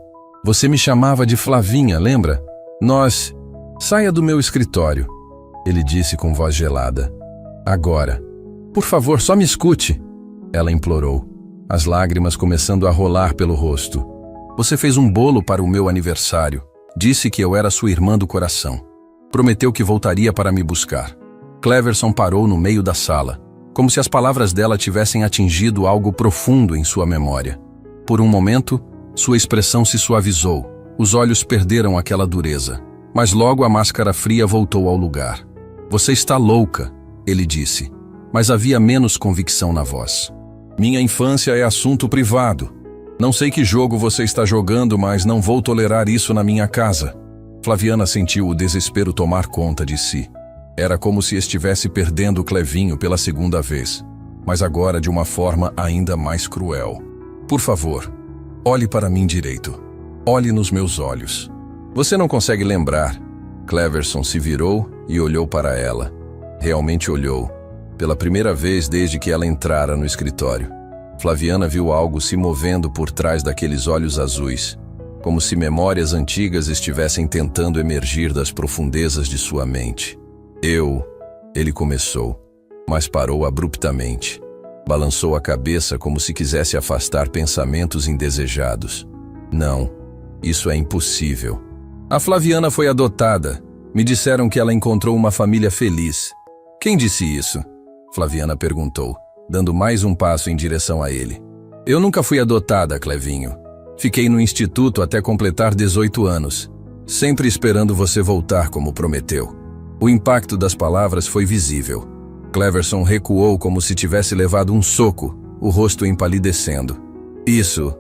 Você me chamava de Flavinha, lembra? Nós... Saia do meu escritório, ele disse com voz gelada. Agora. Por favor, só me escute, ela implorou, as lágrimas começando a rolar pelo rosto. Você fez um bolo para o meu aniversário. Disse que eu era sua irmã do coração. Prometeu que voltaria para me buscar. Cleverson parou no meio da sala, como se as palavras dela tivessem atingido algo profundo em sua memória. Por um momento, sua expressão se suavizou. Os olhos perderam aquela dureza. Mas logo a máscara fria voltou ao lugar. Você está louca, ele disse, mas havia menos convicção na voz. Minha infância é assunto privado. Não sei que jogo você está jogando, mas não vou tolerar isso na minha casa. Flaviana sentiu o desespero tomar conta de si. Era como se estivesse perdendo Clevinho pela segunda vez, mas agora de uma forma ainda mais cruel. Por favor, olhe para mim direito. Olhe nos meus olhos. Você não consegue lembrar. Cleverson se virou e olhou para ela. Realmente olhou. Pela primeira vez desde que ela entrara no escritório. Flaviana viu algo se movendo por trás daqueles olhos azuis, como se memórias antigas estivessem tentando emergir das profundezas de sua mente. Ele começou, mas parou abruptamente. Balançou a cabeça como se quisesse afastar pensamentos indesejados. Não, isso é impossível. A Flaviana foi adotada. Me disseram que ela encontrou uma família feliz. Quem disse isso? Flaviana perguntou, dando mais um passo em direção a ele. Eu nunca fui adotada, Clevinho. Fiquei no instituto até completar 18 anos, sempre esperando você voltar como prometeu. O impacto das palavras foi visível. Cleverson recuou como se tivesse levado um soco, o rosto empalidecendo. Isso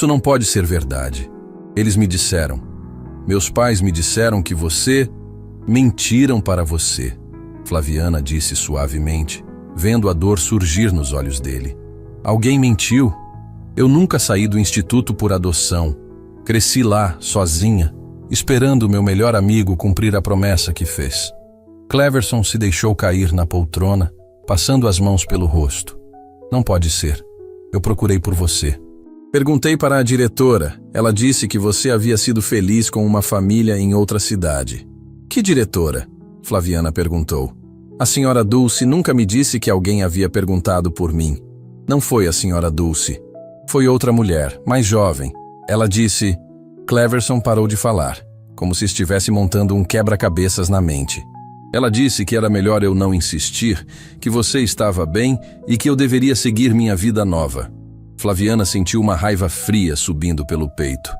não pode ser verdade. Eles me disseram. Meus pais me disseram que você... Mentiram para você, Flaviana disse suavemente, vendo a dor surgir nos olhos dele. Alguém mentiu. Eu nunca saí do instituto por adoção. Cresci lá, sozinha, esperando meu melhor amigo cumprir a promessa que fez. Cleverson se deixou cair na poltrona, passando as mãos pelo rosto. Não pode ser. Eu procurei por você. Perguntei para a diretora. Ela disse que você havia sido feliz com uma família em outra cidade. Que diretora? Flaviana perguntou. A senhora Dulce nunca me disse que alguém havia perguntado por mim. Não foi a senhora Dulce. Foi outra mulher, mais jovem. Ela disse... Cleverson parou de falar, como se estivesse montando um quebra-cabeças na mente. Ela disse que era melhor eu não insistir, que você estava bem e que eu deveria seguir minha vida nova. Flaviana sentiu uma raiva fria subindo pelo peito.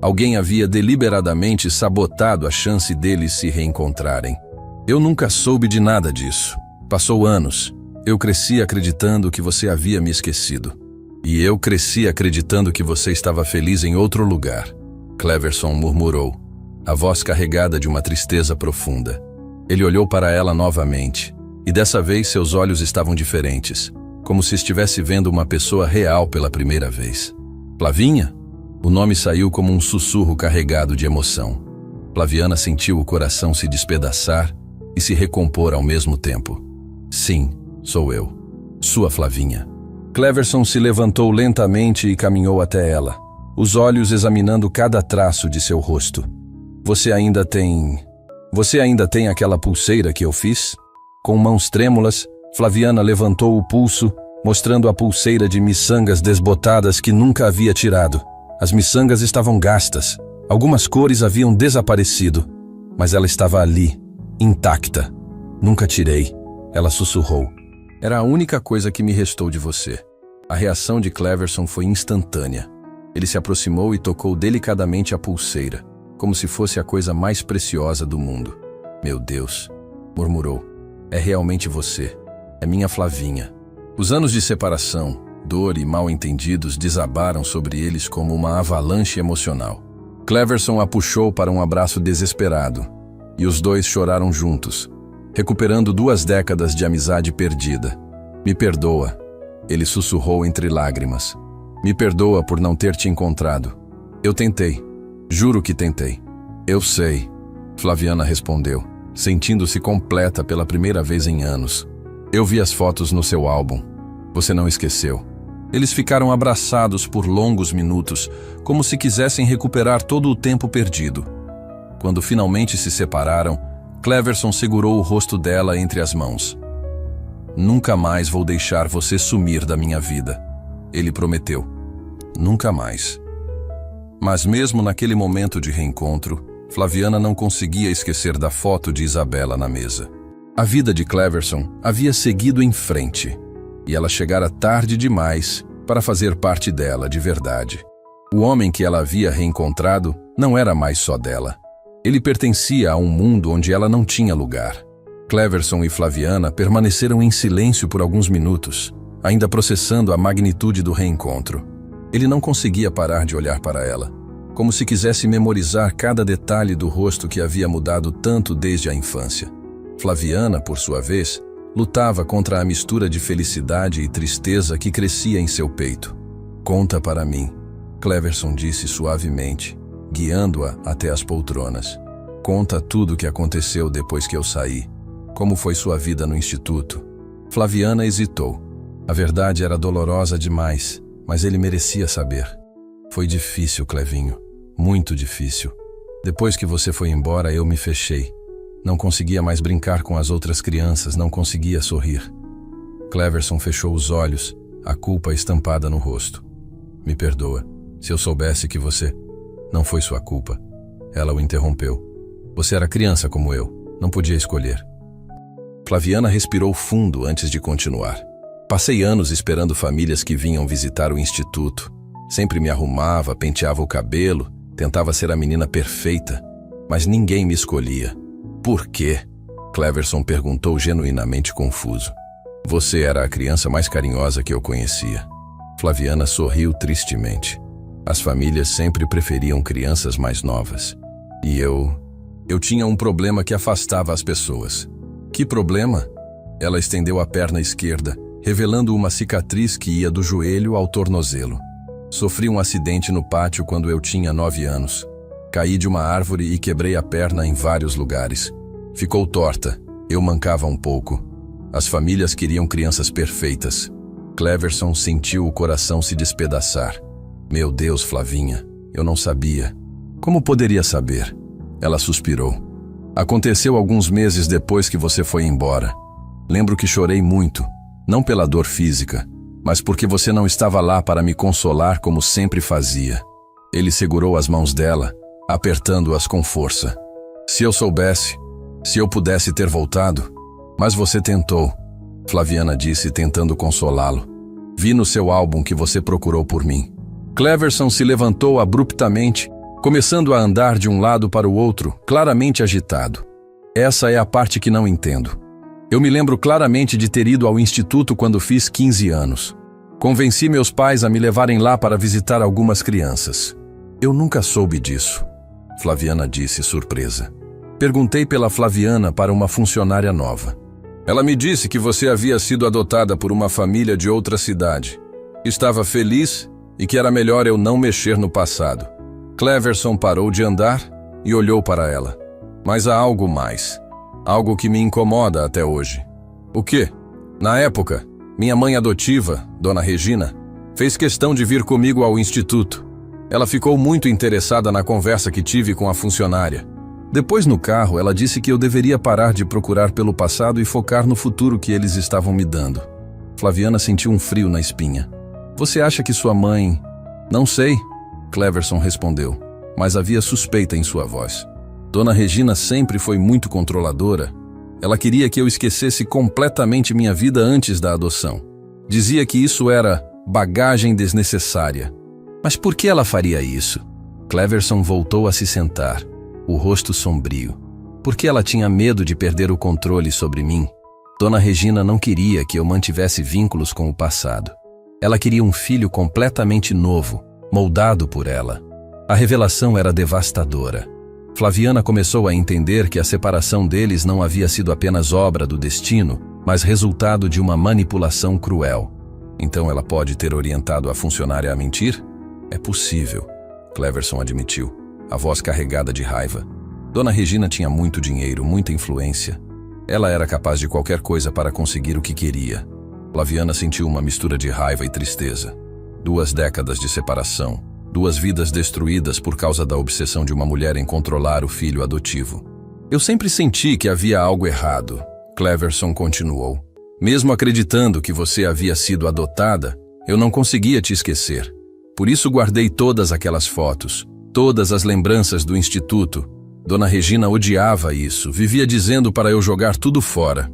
Alguém havia deliberadamente sabotado a chance deles se reencontrarem. Eu nunca soube de nada disso. Passou anos. Eu cresci acreditando que você havia me esquecido. E eu cresci acreditando que você estava feliz em outro lugar. Cleverson murmurou, a voz carregada de uma tristeza profunda. Ele olhou para ela novamente, e dessa vez seus olhos estavam diferentes, como se estivesse vendo uma pessoa real pela primeira vez. Flavinha? O nome saiu como um sussurro carregado de emoção. Flaviana sentiu o coração se despedaçar e se recompor ao mesmo tempo. Sim, sou eu. Sua Flavinha. Cleverson se levantou lentamente e caminhou até ela, os olhos examinando cada traço de seu rosto. Você ainda tem aquela pulseira que eu fiz? Com mãos trêmulas, Flaviana levantou o pulso mostrando a pulseira de miçangas desbotadas que nunca havia tirado. As miçangas estavam gastas. Algumas cores haviam desaparecido, mas ela estava ali, intacta. Nunca tirei. Ela sussurrou. Era a única coisa que me restou de você. A reação de Cleverson foi instantânea. Ele se aproximou e tocou delicadamente a pulseira, como se fosse a coisa mais preciosa do mundo. Meu Deus, murmurou. É realmente você. É minha Flavinha. Os anos de separação, dor e mal-entendidos desabaram sobre eles como uma avalanche emocional. Cleverson a puxou para um abraço desesperado, e os dois choraram juntos, recuperando 2 décadas de amizade perdida. Me perdoa, ele sussurrou entre lágrimas. Me perdoa por não ter te encontrado. Eu tentei. Juro que tentei. Eu sei, Flaviana respondeu, sentindo-se completa pela primeira vez em anos. Eu vi as fotos no seu álbum. Você não esqueceu. Eles ficaram abraçados por longos minutos, como se quisessem recuperar todo o tempo perdido. Quando finalmente se separaram, Cleverson segurou o rosto dela entre as mãos. Nunca mais vou deixar você sumir da minha vida, ele prometeu. Nunca mais. Mas mesmo naquele momento de reencontro, Flaviana não conseguia esquecer da foto de Isabela na mesa. A vida de Cleverson havia seguido em frente, e ela chegara tarde demais para fazer parte dela de verdade. O homem que ela havia reencontrado não era mais só dela. Ele pertencia a um mundo onde ela não tinha lugar. Cleverson e Flaviana permaneceram em silêncio por alguns minutos, ainda processando a magnitude do reencontro. Ele não conseguia parar de olhar para ela, como se quisesse memorizar cada detalhe do rosto que havia mudado tanto desde a infância. Flaviana, por sua vez, lutava contra a mistura de felicidade e tristeza que crescia em seu peito. Conta para mim, Cleverson disse suavemente, guiando-a até as poltronas. Conta tudo o que aconteceu depois que eu saí. Como foi sua vida no instituto? Flaviana hesitou. A verdade era dolorosa demais, mas ele merecia saber. Foi difícil, Clevinho. Muito difícil. Depois que você foi embora, eu me fechei. Não conseguia mais brincar com as outras crianças, não conseguia sorrir. Cleverson fechou os olhos, a culpa estampada no rosto. Me perdoa. Se eu soubesse que você... Não foi sua culpa. Ela o interrompeu. Você era criança como eu. Não podia escolher. Flaviana respirou fundo antes de continuar. Passei anos esperando famílias que vinham visitar o instituto. Sempre me arrumava, penteava o cabelo, tentava ser a menina perfeita, mas ninguém me escolhia. Por quê? Cleverson perguntou genuinamente confuso. Você era a criança mais carinhosa que eu conhecia. Flaviana sorriu tristemente. As famílias sempre preferiam crianças mais novas. E eu tinha um problema que afastava as pessoas. Que problema? Ela estendeu a perna esquerda, revelando uma cicatriz que ia do joelho ao tornozelo. Sofri um acidente no pátio quando eu tinha 9 anos. Caí de uma árvore e quebrei a perna em vários lugares. Ficou torta. Eu mancava um pouco. As famílias queriam crianças perfeitas. Cleverson sentiu o coração se despedaçar. Meu Deus, Flavinha, eu não sabia. Como poderia saber? Ela suspirou. Aconteceu alguns meses depois que você foi embora. Lembro que chorei muito, não pela dor física, mas porque você não estava lá para me consolar como sempre fazia. Ele segurou as mãos dela, apertando-as com força. Se eu soubesse, se eu pudesse ter voltado, mas você tentou, Flaviana disse, tentando consolá-lo. Vi no seu álbum que você procurou por mim. Cleverson se levantou abruptamente, começando a andar de um lado para o outro, claramente agitado. Essa é a parte que não entendo. Eu me lembro claramente de ter ido ao instituto quando fiz 15 anos. Convenci meus pais a me levarem lá para visitar algumas crianças. Eu nunca soube disso, Flaviana disse, surpresa. Perguntei pela Flaviana para uma funcionária nova. Ela me disse que você havia sido adotada por uma família de outra cidade. Estava feliz e que era melhor eu não mexer no passado. Cleverson parou de andar e olhou para ela. Mas há algo mais. Algo que me incomoda até hoje. O quê? Na época, minha mãe adotiva, Dona Regina, fez questão de vir comigo ao instituto. Ela ficou muito interessada na conversa que tive com a funcionária. Depois, no carro, ela disse que eu deveria parar de procurar pelo passado e focar no futuro que eles estavam me dando. Flaviana sentiu um frio na espinha. Você acha que sua mãe... Não sei, Cleverson respondeu, mas havia suspeita em sua voz. Dona Regina sempre foi muito controladora. Ela queria que eu esquecesse completamente minha vida antes da adoção. Dizia que isso era bagagem desnecessária. Mas por que ela faria isso? Cleverson voltou a se sentar, o rosto sombrio. Porque ela tinha medo de perder o controle sobre mim. Dona Regina não queria que eu mantivesse vínculos com o passado. Ela queria um filho completamente novo, moldado por ela. A revelação era devastadora. Flaviana começou a entender que a separação deles não havia sido apenas obra do destino, mas resultado de uma manipulação cruel. Então ela pode ter orientado a funcionária a mentir? É possível, Cleverson admitiu, a voz carregada de raiva. Dona Regina tinha muito dinheiro, muita influência. Ela era capaz de qualquer coisa para conseguir o que queria. Flaviana sentiu uma mistura de raiva e tristeza. 2 décadas de separação, 2 vidas destruídas por causa da obsessão de uma mulher em controlar o filho adotivo. Eu sempre senti que havia algo errado, Cleverson continuou. Mesmo acreditando que você havia sido adotada, eu não conseguia te esquecer. Por isso guardei todas aquelas fotos, todas as lembranças do instituto. Dona Regina odiava isso, vivia dizendo para eu jogar tudo fora.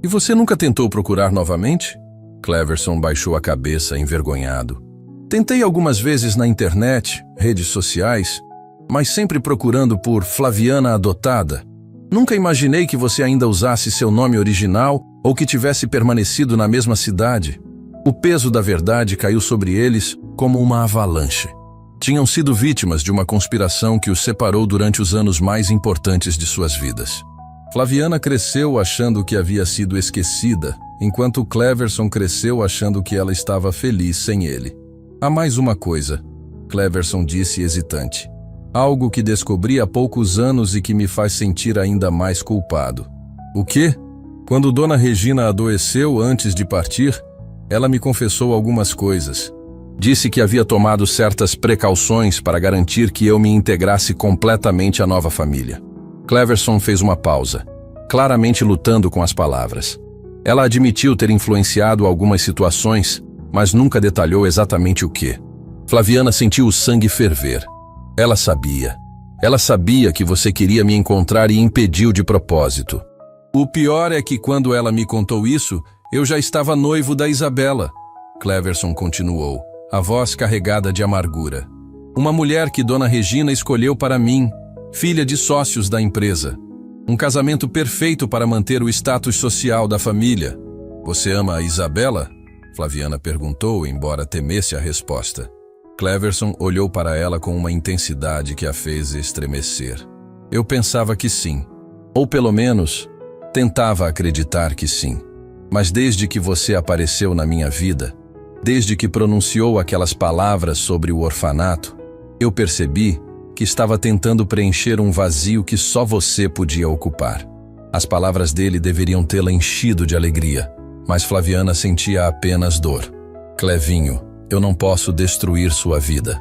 E você nunca tentou procurar novamente? Cleverson baixou a cabeça, envergonhado. Tentei algumas vezes na internet, redes sociais, mas sempre procurando por Flaviana adotada. Nunca imaginei que você ainda usasse seu nome original ou que tivesse permanecido na mesma cidade. O peso da verdade caiu sobre eles como uma avalanche. Tinham sido vítimas de uma conspiração que os separou durante os anos mais importantes de suas vidas. Flaviana cresceu achando que havia sido esquecida, enquanto Cleverson cresceu achando que ela estava feliz sem ele. Há mais uma coisa, Cleverson disse hesitante. Algo que descobri há poucos anos e que me faz sentir ainda mais culpado. O quê? Quando Dona Regina adoeceu antes de partir, ela me confessou algumas coisas. Disse que havia tomado certas precauções para garantir que eu me integrasse completamente à nova família. Cleverson fez uma pausa, claramente lutando com as palavras. Ela admitiu ter influenciado algumas situações, mas nunca detalhou exatamente o que. Flaviana sentiu o sangue ferver. Ela sabia. Ela sabia que você queria me encontrar e impediu de propósito. O pior é que quando ela me contou isso, eu já estava noivo da Isabela. Cleverson continuou, a voz carregada de amargura. Uma mulher que Dona Regina escolheu para mim, filha de sócios da empresa. Um casamento perfeito para manter o status social da família. Você ama a Isabela? Flaviana perguntou, embora temesse a resposta. Cleverson olhou para ela com uma intensidade que a fez estremecer. Eu pensava que sim. Ou pelo menos, tentava acreditar que sim. Mas desde que você apareceu na minha vida, desde que pronunciou aquelas palavras sobre o orfanato, eu percebi que estava tentando preencher um vazio que só você podia ocupar. As palavras dele deveriam tê-la enchido de alegria, mas Flaviana sentia apenas dor. Clevinho, eu não posso destruir sua vida.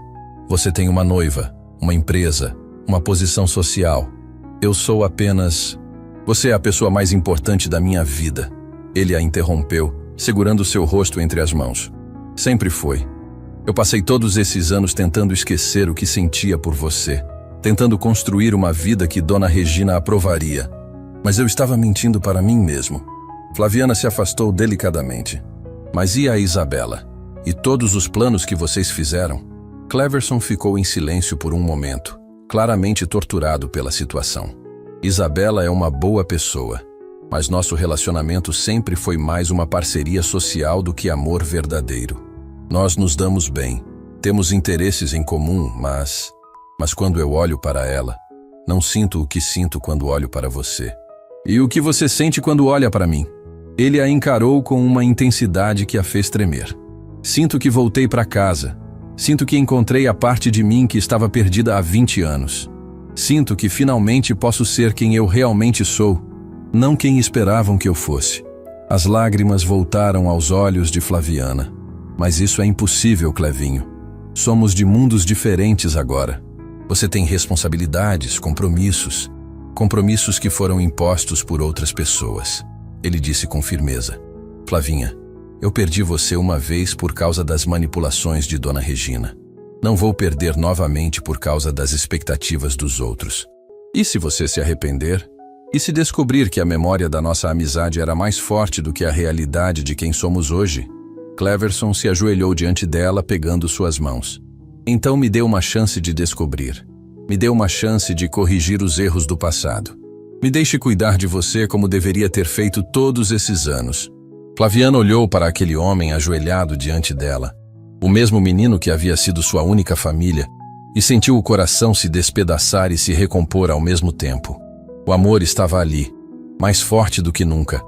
Você tem uma noiva, uma empresa, uma posição social. Eu sou apenas... Você é a pessoa mais importante da minha vida. Ele a interrompeu, segurando seu rosto entre as mãos. Sempre foi. Eu passei todos esses anos tentando esquecer o que sentia por você, tentando construir uma vida que Dona Regina aprovaria. Mas eu estava mentindo para mim mesmo. Flaviana se afastou delicadamente. Mas e a Isabela? E todos os planos que vocês fizeram? Cleverson ficou em silêncio por um momento, claramente torturado pela situação. Isabela é uma boa pessoa, mas nosso relacionamento sempre foi mais uma parceria social do que amor verdadeiro. Nós nos damos bem, temos interesses em comum, mas quando eu olho para ela, não sinto o que sinto quando olho para você. E o que você sente quando olha para mim? Ele a encarou com uma intensidade que a fez tremer. Sinto que voltei para casa. Sinto que encontrei a parte de mim que estava perdida há 20 anos. Sinto que finalmente posso ser quem eu realmente sou, não quem esperavam que eu fosse. As lágrimas voltaram aos olhos de Flaviana. Mas isso é impossível, Clevinho. Somos de mundos diferentes agora. Você tem responsabilidades, compromissos que foram impostos por outras pessoas. Ele disse com firmeza. Flavinha, Eu perdi você uma vez por causa das manipulações de Dona Regina. Não vou perder novamente por causa das expectativas dos outros. E se você se arrepender? E se descobrir que a memória da nossa amizade era mais forte do que a realidade de quem somos hoje? Cleverson se ajoelhou diante dela, pegando suas mãos. Então me dê uma chance de descobrir. Me dê uma chance de corrigir os erros do passado. Me deixe cuidar de você como deveria ter feito todos esses anos. Flaviana olhou para aquele homem ajoelhado diante dela, o mesmo menino que havia sido sua única família, e sentiu o coração se despedaçar e se recompor ao mesmo tempo. O amor estava ali, mais forte do que nunca,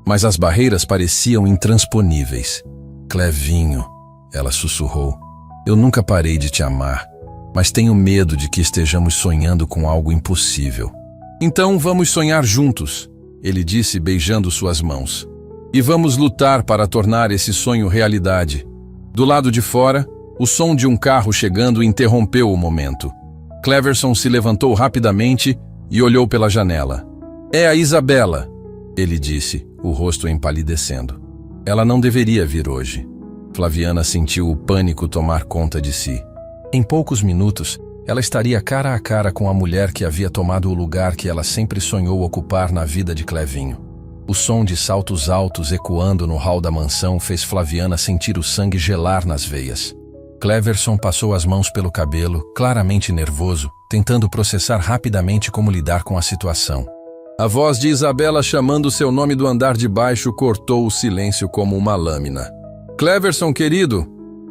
mas as barreiras pareciam intransponíveis. Clevinho, ela sussurrou, eu nunca parei de te amar, mas tenho medo de que estejamos sonhando com algo impossível. Então vamos sonhar juntos, ele disse beijando suas mãos. E vamos lutar para tornar esse sonho realidade. Do lado de fora, o som de um carro chegando interrompeu o momento. Cleverson se levantou rapidamente e olhou pela janela. É a Isabela, ele disse, o rosto empalidecendo. Ela não deveria vir hoje. Flaviana sentiu o pânico tomar conta de si. Em poucos minutos, ela estaria cara a cara com a mulher que havia tomado o lugar que ela sempre sonhou ocupar na vida de Clevinho. O som de saltos altos ecoando no hall da mansão fez Flaviana sentir o sangue gelar nas veias. Cleverson passou as mãos pelo cabelo, claramente nervoso, tentando processar rapidamente como lidar com a situação. A voz de Isabela chamando seu nome do andar de baixo cortou o silêncio como uma lâmina. Cleverson, querido,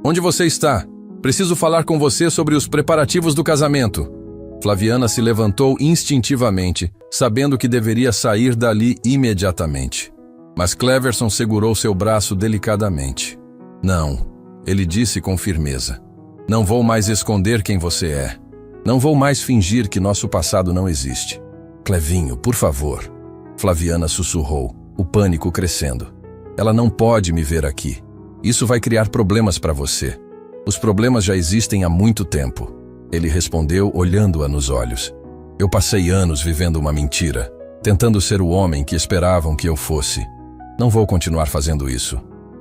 onde você está? Preciso falar com você sobre os preparativos do casamento. Flaviana se levantou instintivamente, sabendo que deveria sair dali imediatamente. Mas Cleverson segurou seu braço delicadamente. Não, ele disse com firmeza. Não vou mais esconder quem você é. Não vou mais fingir que nosso passado não existe. Clevinho, por favor. Flaviana sussurrou, o pânico crescendo. Ela não pode me ver aqui. Isso vai criar problemas para você. Os problemas já existem há muito tempo. Ele respondeu olhando-a nos olhos. Eu passei anos vivendo uma mentira, tentando ser o homem que esperavam que eu fosse. Não vou continuar fazendo isso.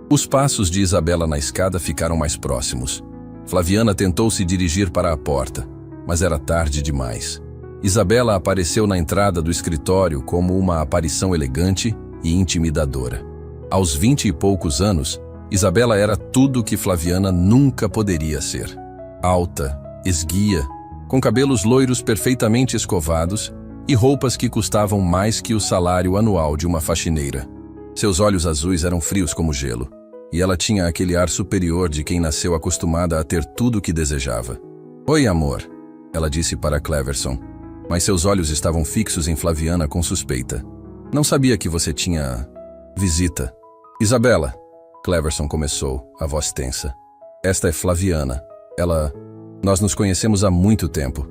Os passos de Isabela na escada ficaram mais próximos. Flaviana tentou se dirigir para a porta, mas era tarde demais. Isabela apareceu na entrada do escritório como uma aparição elegante e intimidadora. Aos 20 e poucos anos, Isabela era tudo que Flaviana nunca poderia ser. Alta, esguia, com cabelos loiros perfeitamente escovados e roupas que custavam mais que o salário anual de uma faxineira. Seus olhos azuis eram frios como gelo, e ela tinha aquele ar superior de quem nasceu acostumada a ter tudo o que desejava. Oi, amor, ela disse para Cleverson, mas seus olhos estavam fixos em Flaviana com suspeita. Não sabia que você tinha... visita. Isabela, Cleverson começou, a voz tensa. Esta é Flaviana. Nós nos conhecemos há muito tempo.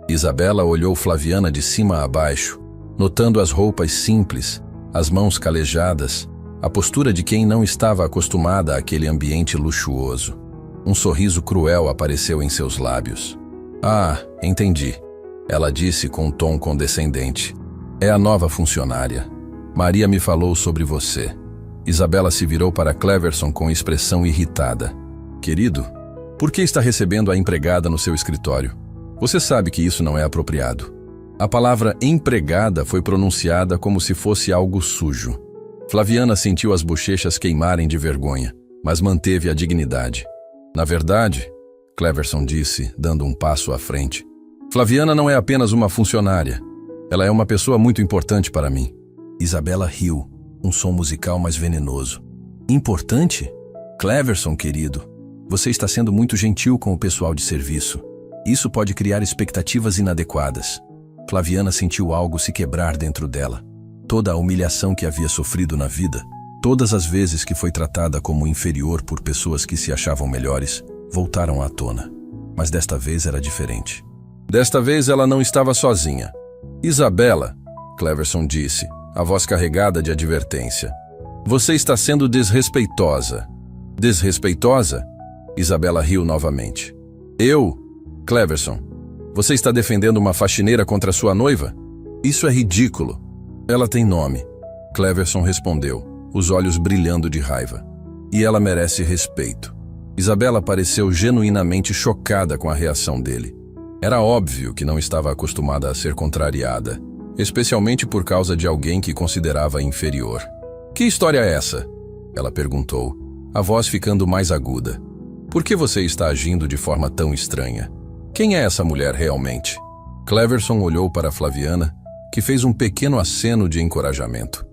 Isabela olhou Flaviana de cima a baixo, notando as roupas simples, as mãos calejadas, a postura de quem não estava acostumada àquele ambiente luxuoso. Um sorriso cruel apareceu em seus lábios. Ah, entendi, ela disse com um tom condescendente. É a nova funcionária. Maria me falou sobre você. Isabela se virou para Cleverson com expressão irritada. Querido, por que está recebendo a empregada no seu escritório? Você sabe que isso não é apropriado. A palavra empregada foi pronunciada como se fosse algo sujo. Flaviana sentiu as bochechas queimarem de vergonha, mas manteve a dignidade. Na verdade, Cleverson disse, dando um passo à frente, Flaviana não é apenas uma funcionária. Ela é uma pessoa muito importante para mim. Isabela riu, um som musical mais venenoso. Importante? Cleverson, querido, você está sendo muito gentil com o pessoal de serviço. Isso pode criar expectativas inadequadas. Flaviana sentiu algo se quebrar dentro dela. Toda a humilhação que havia sofrido na vida, todas as vezes que foi tratada como inferior por pessoas que se achavam melhores, voltaram à tona. Mas desta vez era diferente. Desta vez ela não estava sozinha. Isabela, Cleverson disse, a voz carregada de advertência. Você está sendo desrespeitosa. Desrespeitosa? Isabela riu novamente. Eu? Cleverson, você está defendendo uma faxineira contra sua noiva? Isso é ridículo. Ela tem nome. Cleverson respondeu, os olhos brilhando de raiva. E ela merece respeito. Isabela pareceu genuinamente chocada com a reação dele. Era óbvio que não estava acostumada a ser contrariada, especialmente por causa de alguém que considerava inferior. Que história é essa? Ela perguntou, a voz ficando mais aguda. Por que você está agindo de forma tão estranha? Quem é essa mulher realmente? Cleverson olhou para Flaviana, que fez um pequeno aceno de encorajamento.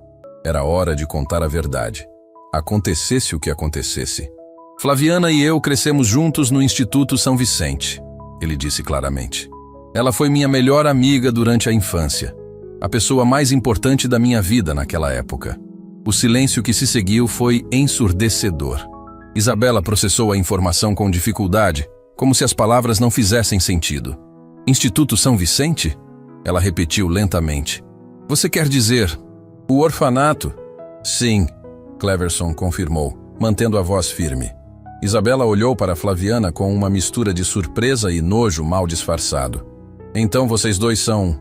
Era hora de contar a verdade. Acontecesse o que acontecesse. Flaviana e eu crescemos juntos no Instituto São Vicente, ele disse claramente. Ela foi minha melhor amiga durante a infância, a pessoa mais importante da minha vida naquela época. O silêncio que se seguiu foi ensurdecedor. Isabela processou a informação com dificuldade, como se as palavras não fizessem sentido. Instituto São Vicente? Ela repetiu lentamente. Você quer dizer, o orfanato? Sim, Cleverson confirmou, mantendo a voz firme. Isabela olhou para Flaviana com uma mistura de surpresa e nojo mal disfarçado. Então vocês dois são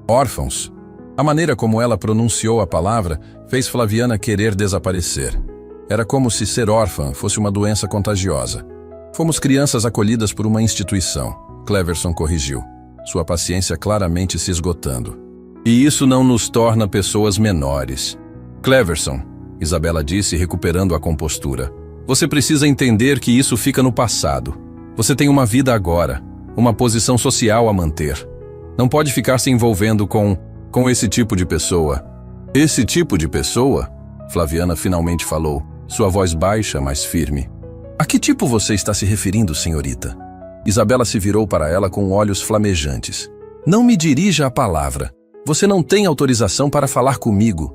órfãos? A maneira como ela pronunciou a palavra fez Flaviana querer desaparecer. Era como se ser órfã fosse uma doença contagiosa. Fomos crianças acolhidas por uma instituição, Cleverson corrigiu, sua paciência claramente se esgotando. E isso não nos torna pessoas menores. Cleverson, Isabela disse, recuperando a compostura. Você precisa entender que isso fica no passado. Você tem uma vida agora, uma posição social a manter. Não pode ficar se envolvendo com esse tipo de pessoa. Esse tipo de pessoa? Flaviana finalmente falou, sua voz baixa, mas firme. A que tipo você está se referindo, senhorita? Isabela se virou para ela com olhos flamejantes. Não me dirija a palavra. Você não tem autorização para falar comigo.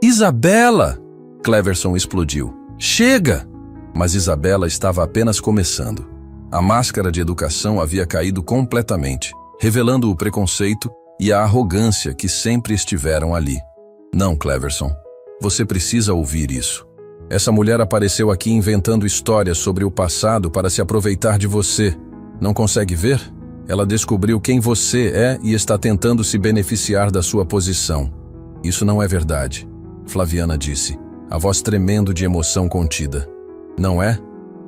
Isabela! Cleverson explodiu. Chega! Mas Isabela estava apenas começando. A máscara de educação havia caído completamente, revelando o preconceito e a arrogância que sempre estiveram ali. Não, Cleverson. Você precisa ouvir isso. Essa mulher apareceu aqui inventando histórias sobre o passado para se aproveitar de você. Não consegue ver? Ela descobriu quem você é e está tentando se beneficiar da sua posição. Isso não é verdade, Flaviana disse, a voz tremendo de emoção contida. Não é?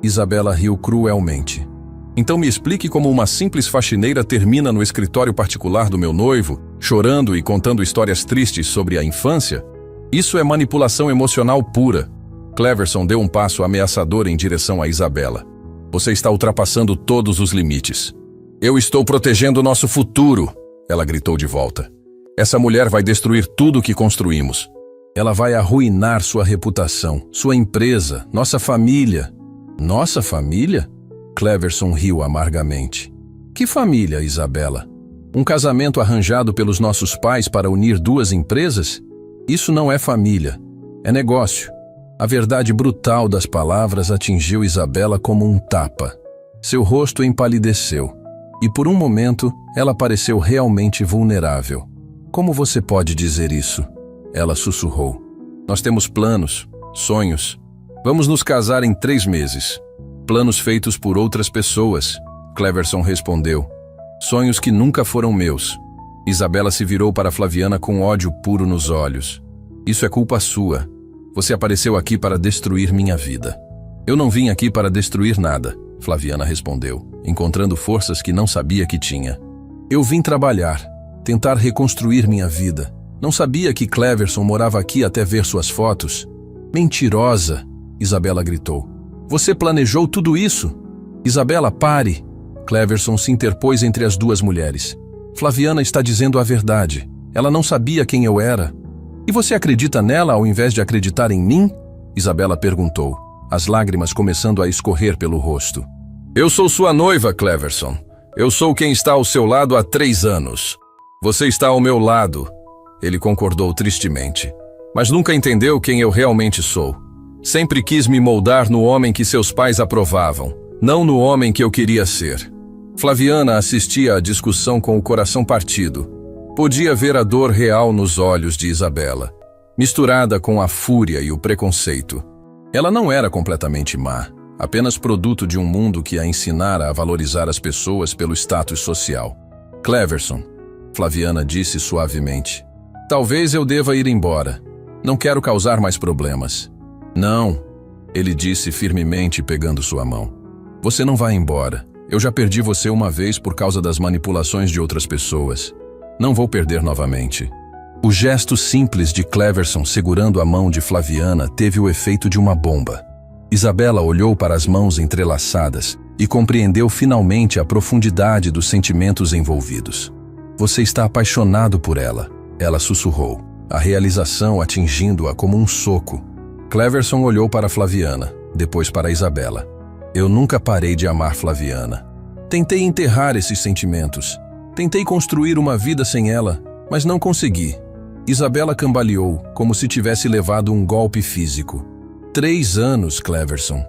Isabela riu cruelmente. Então me explique como uma simples faxineira termina no escritório particular do meu noivo, chorando e contando histórias tristes sobre a infância? Isso é manipulação emocional pura. Cleverson deu um passo ameaçador em direção a Isabela. Você está ultrapassando todos os limites. Eu estou protegendo nosso futuro, ela gritou de volta. Essa mulher vai destruir tudo o que construímos. Ela vai arruinar sua reputação, sua empresa, nossa família. Nossa família? Cleverson riu amargamente. Que família, Isabela? Um casamento arranjado pelos nossos pais para unir duas empresas? Isso não é família, é negócio. A verdade brutal das palavras atingiu Isabela como um tapa. Seu rosto empalideceu, e por um momento ela pareceu realmente vulnerável. Como você pode dizer isso? Ela sussurrou. Nós temos planos, sonhos. Vamos nos casar em 3 meses. Planos feitos por outras pessoas, Cleverson respondeu. Sonhos que nunca foram meus. Isabela se virou para Flaviana com ódio puro nos olhos. Isso é culpa sua. Você apareceu aqui para destruir minha vida. Eu não vim aqui para destruir nada, Flaviana respondeu, encontrando forças que não sabia que tinha. Eu vim trabalhar, tentar reconstruir minha vida. Não sabia que Cleverson morava aqui até ver suas fotos. Mentirosa, Isabela gritou. Você planejou tudo isso? Isabela, pare. Cleverson se interpôs entre as duas mulheres. Flaviana está dizendo a verdade. Ela não sabia quem eu era. E você acredita nela ao invés de acreditar em mim? Isabela perguntou, as lágrimas começando a escorrer pelo rosto. Eu sou sua noiva, Cleverson. Eu sou quem está ao seu lado há 3 anos. Você está ao meu lado. Ele concordou tristemente. Mas nunca entendeu quem eu realmente sou. Sempre quis me moldar no homem que seus pais aprovavam, não no homem que eu queria ser. Flaviana assistia à discussão com o coração partido. Podia ver a dor real nos olhos de Isabela, misturada com a fúria e o preconceito. Ela não era completamente má, apenas produto de um mundo que a ensinara a valorizar as pessoas pelo status social. Cleverson, Flaviana disse suavemente. Talvez eu deva ir embora. Não quero causar mais problemas. Não. Ele disse firmemente, pegando sua mão. Você não vai embora. Eu já perdi você uma vez por causa das manipulações de outras pessoas. Não vou perder novamente. O gesto simples de Cleverson segurando a mão de Flaviana teve o efeito de uma bomba. Isabela olhou para as mãos entrelaçadas e compreendeu finalmente a profundidade dos sentimentos envolvidos. Você está apaixonado por ela, ela sussurrou, a realização atingindo-a como um soco. Cleverson olhou para Flaviana, depois para Isabela. Eu nunca parei de amar Flaviana. Tentei enterrar esses sentimentos. Tentei construir uma vida sem ela, mas não consegui. Isabela cambaleou, como se tivesse levado um golpe físico. 3 anos, Cleverson.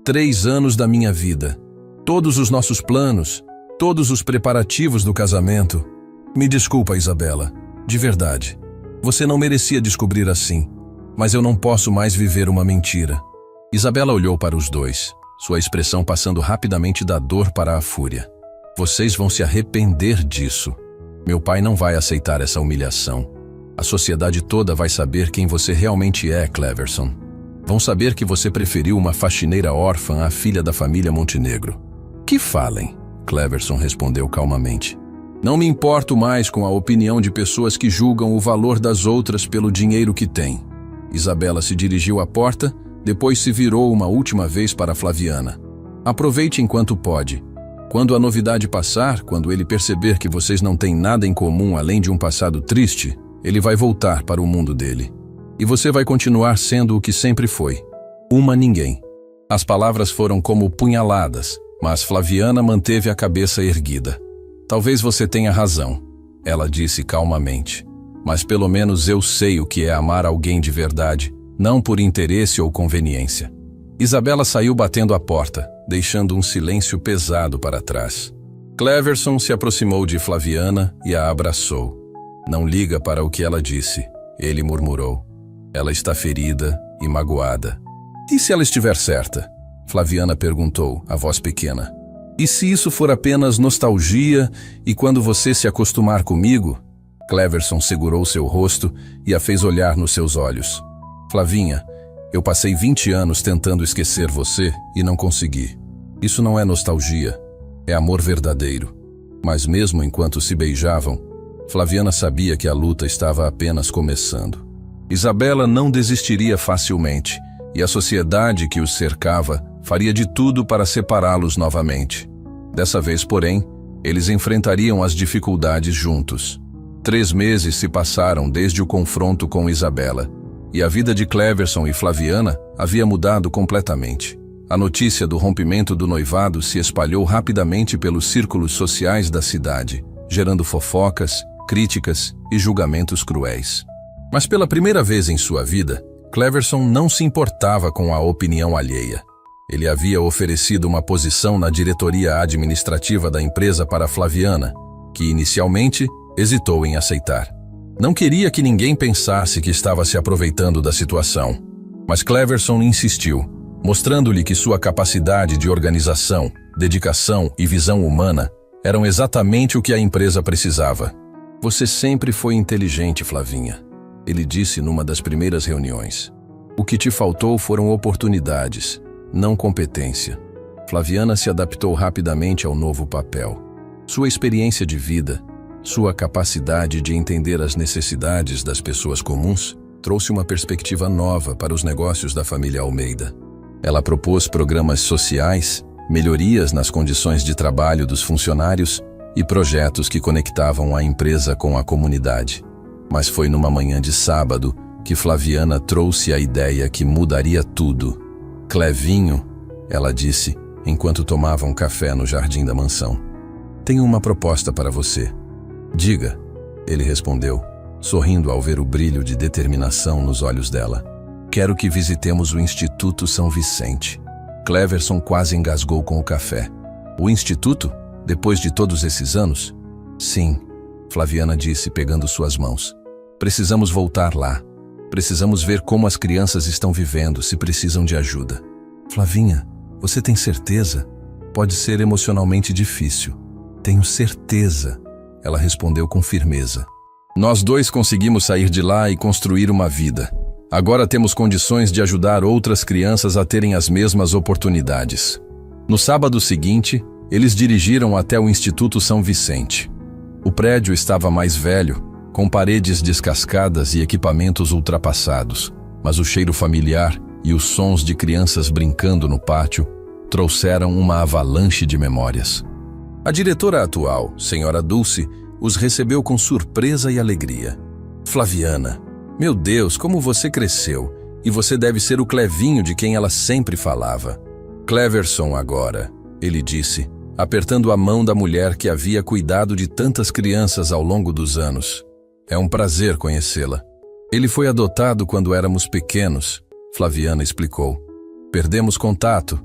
3 anos da minha vida. Todos os nossos planos, todos os preparativos do casamento. Me desculpa, Isabela. De verdade. Você não merecia descobrir assim. Mas eu não posso mais viver uma mentira. Isabela olhou para os dois, sua expressão passando rapidamente da dor para a fúria. Vocês vão se arrepender disso. Meu pai não vai aceitar essa humilhação. A sociedade toda vai saber quem você realmente é, Cleverson. Vão saber que você preferiu uma faxineira órfã à filha da família Montenegro. Que falem, Cleverson respondeu calmamente. Não me importo mais com a opinião de pessoas que julgam o valor das outras pelo dinheiro que têm. Isabela se dirigiu à porta, depois se virou uma última vez para Flaviana. Aproveite enquanto pode. Quando a novidade passar, quando ele perceber que vocês não têm nada em comum além de um passado triste, ele vai voltar para o mundo dele. E você vai continuar sendo o que sempre foi. Uma ninguém. As palavras foram como punhaladas, mas Flaviana manteve a cabeça erguida. Talvez você tenha razão, ela disse calmamente. Mas pelo menos eu sei o que é amar alguém de verdade, não por interesse ou conveniência. Isabela saiu batendo a porta, deixando um silêncio pesado para trás. Cleverson se aproximou de Flaviana e a abraçou. Não liga para o que ela disse, ele murmurou. Ela está ferida e magoada. E se ela estiver certa? Flaviana perguntou, a voz pequena. E se isso for apenas nostalgia e quando você se acostumar comigo? Cleverson segurou seu rosto e a fez olhar nos seus olhos. Flavinha, eu passei 20 anos tentando esquecer você e não consegui. Isso não é nostalgia, é amor verdadeiro. Mas mesmo enquanto se beijavam, Flaviana sabia que a luta estava apenas começando. Isabela não desistiria facilmente, e a sociedade que os cercava faria de tudo para separá-los novamente. Dessa vez, porém, eles enfrentariam as dificuldades juntos. 3 meses se passaram desde o confronto com Isabela, e a vida de Cleverson e Flaviana havia mudado completamente. A notícia do rompimento do noivado se espalhou rapidamente pelos círculos sociais da cidade, gerando fofocas, críticas e julgamentos cruéis. Mas pela primeira vez em sua vida, Cleverson não se importava com a opinião alheia. Ele havia oferecido uma posição na diretoria administrativa da empresa para Flaviana, que inicialmente hesitou em aceitar. Não queria que ninguém pensasse que estava se aproveitando da situação. Mas Cleverson insistiu, mostrando-lhe que sua capacidade de organização, dedicação e visão humana eram exatamente o que a empresa precisava. Você sempre foi inteligente, Flavinha, ele disse numa das primeiras reuniões. O que te faltou foram oportunidades, não competência. Flaviana se adaptou rapidamente ao novo papel. Sua experiência de vida, sua capacidade de entender as necessidades das pessoas comuns, trouxe uma perspectiva nova para os negócios da família Almeida. Ela propôs programas sociais, melhorias nas condições de trabalho dos funcionários e projetos que conectavam a empresa com a comunidade. Mas foi numa manhã de sábado que Flaviana trouxe a ideia que mudaria tudo. Clevinho, ela disse, enquanto tomavam um café no jardim da mansão. Tenho uma proposta para você. Diga, ele respondeu, sorrindo ao ver o brilho de determinação nos olhos dela. Quero que visitemos o Instituto São Vicente. Cleverson quase engasgou com o café. O Instituto? Depois de todos esses anos? Sim, Flaviana disse, pegando suas mãos. Precisamos voltar lá. Precisamos ver como as crianças estão vivendo, se precisam de ajuda. Flavinha, você tem certeza? Pode ser emocionalmente difícil. Tenho certeza, ela respondeu com firmeza. Nós dois conseguimos sair de lá e construir uma vida. Agora temos condições de ajudar outras crianças a terem as mesmas oportunidades. No sábado seguinte, eles dirigiram até o Instituto São Vicente. O prédio estava mais velho, com paredes descascadas e equipamentos ultrapassados, mas o cheiro familiar e os sons de crianças brincando no pátio trouxeram uma avalanche de memórias. A diretora atual, Senhora Dulce, os recebeu com surpresa e alegria. Flaviana, meu Deus, como você cresceu, e você deve ser o Clevinho de quem ela sempre falava. Cleverson agora, ele disse, apertando a mão da mulher que havia cuidado de tantas crianças ao longo dos anos. É um prazer conhecê-la. Ele foi adotado quando éramos pequenos, Flaviana explicou. Perdemos contato,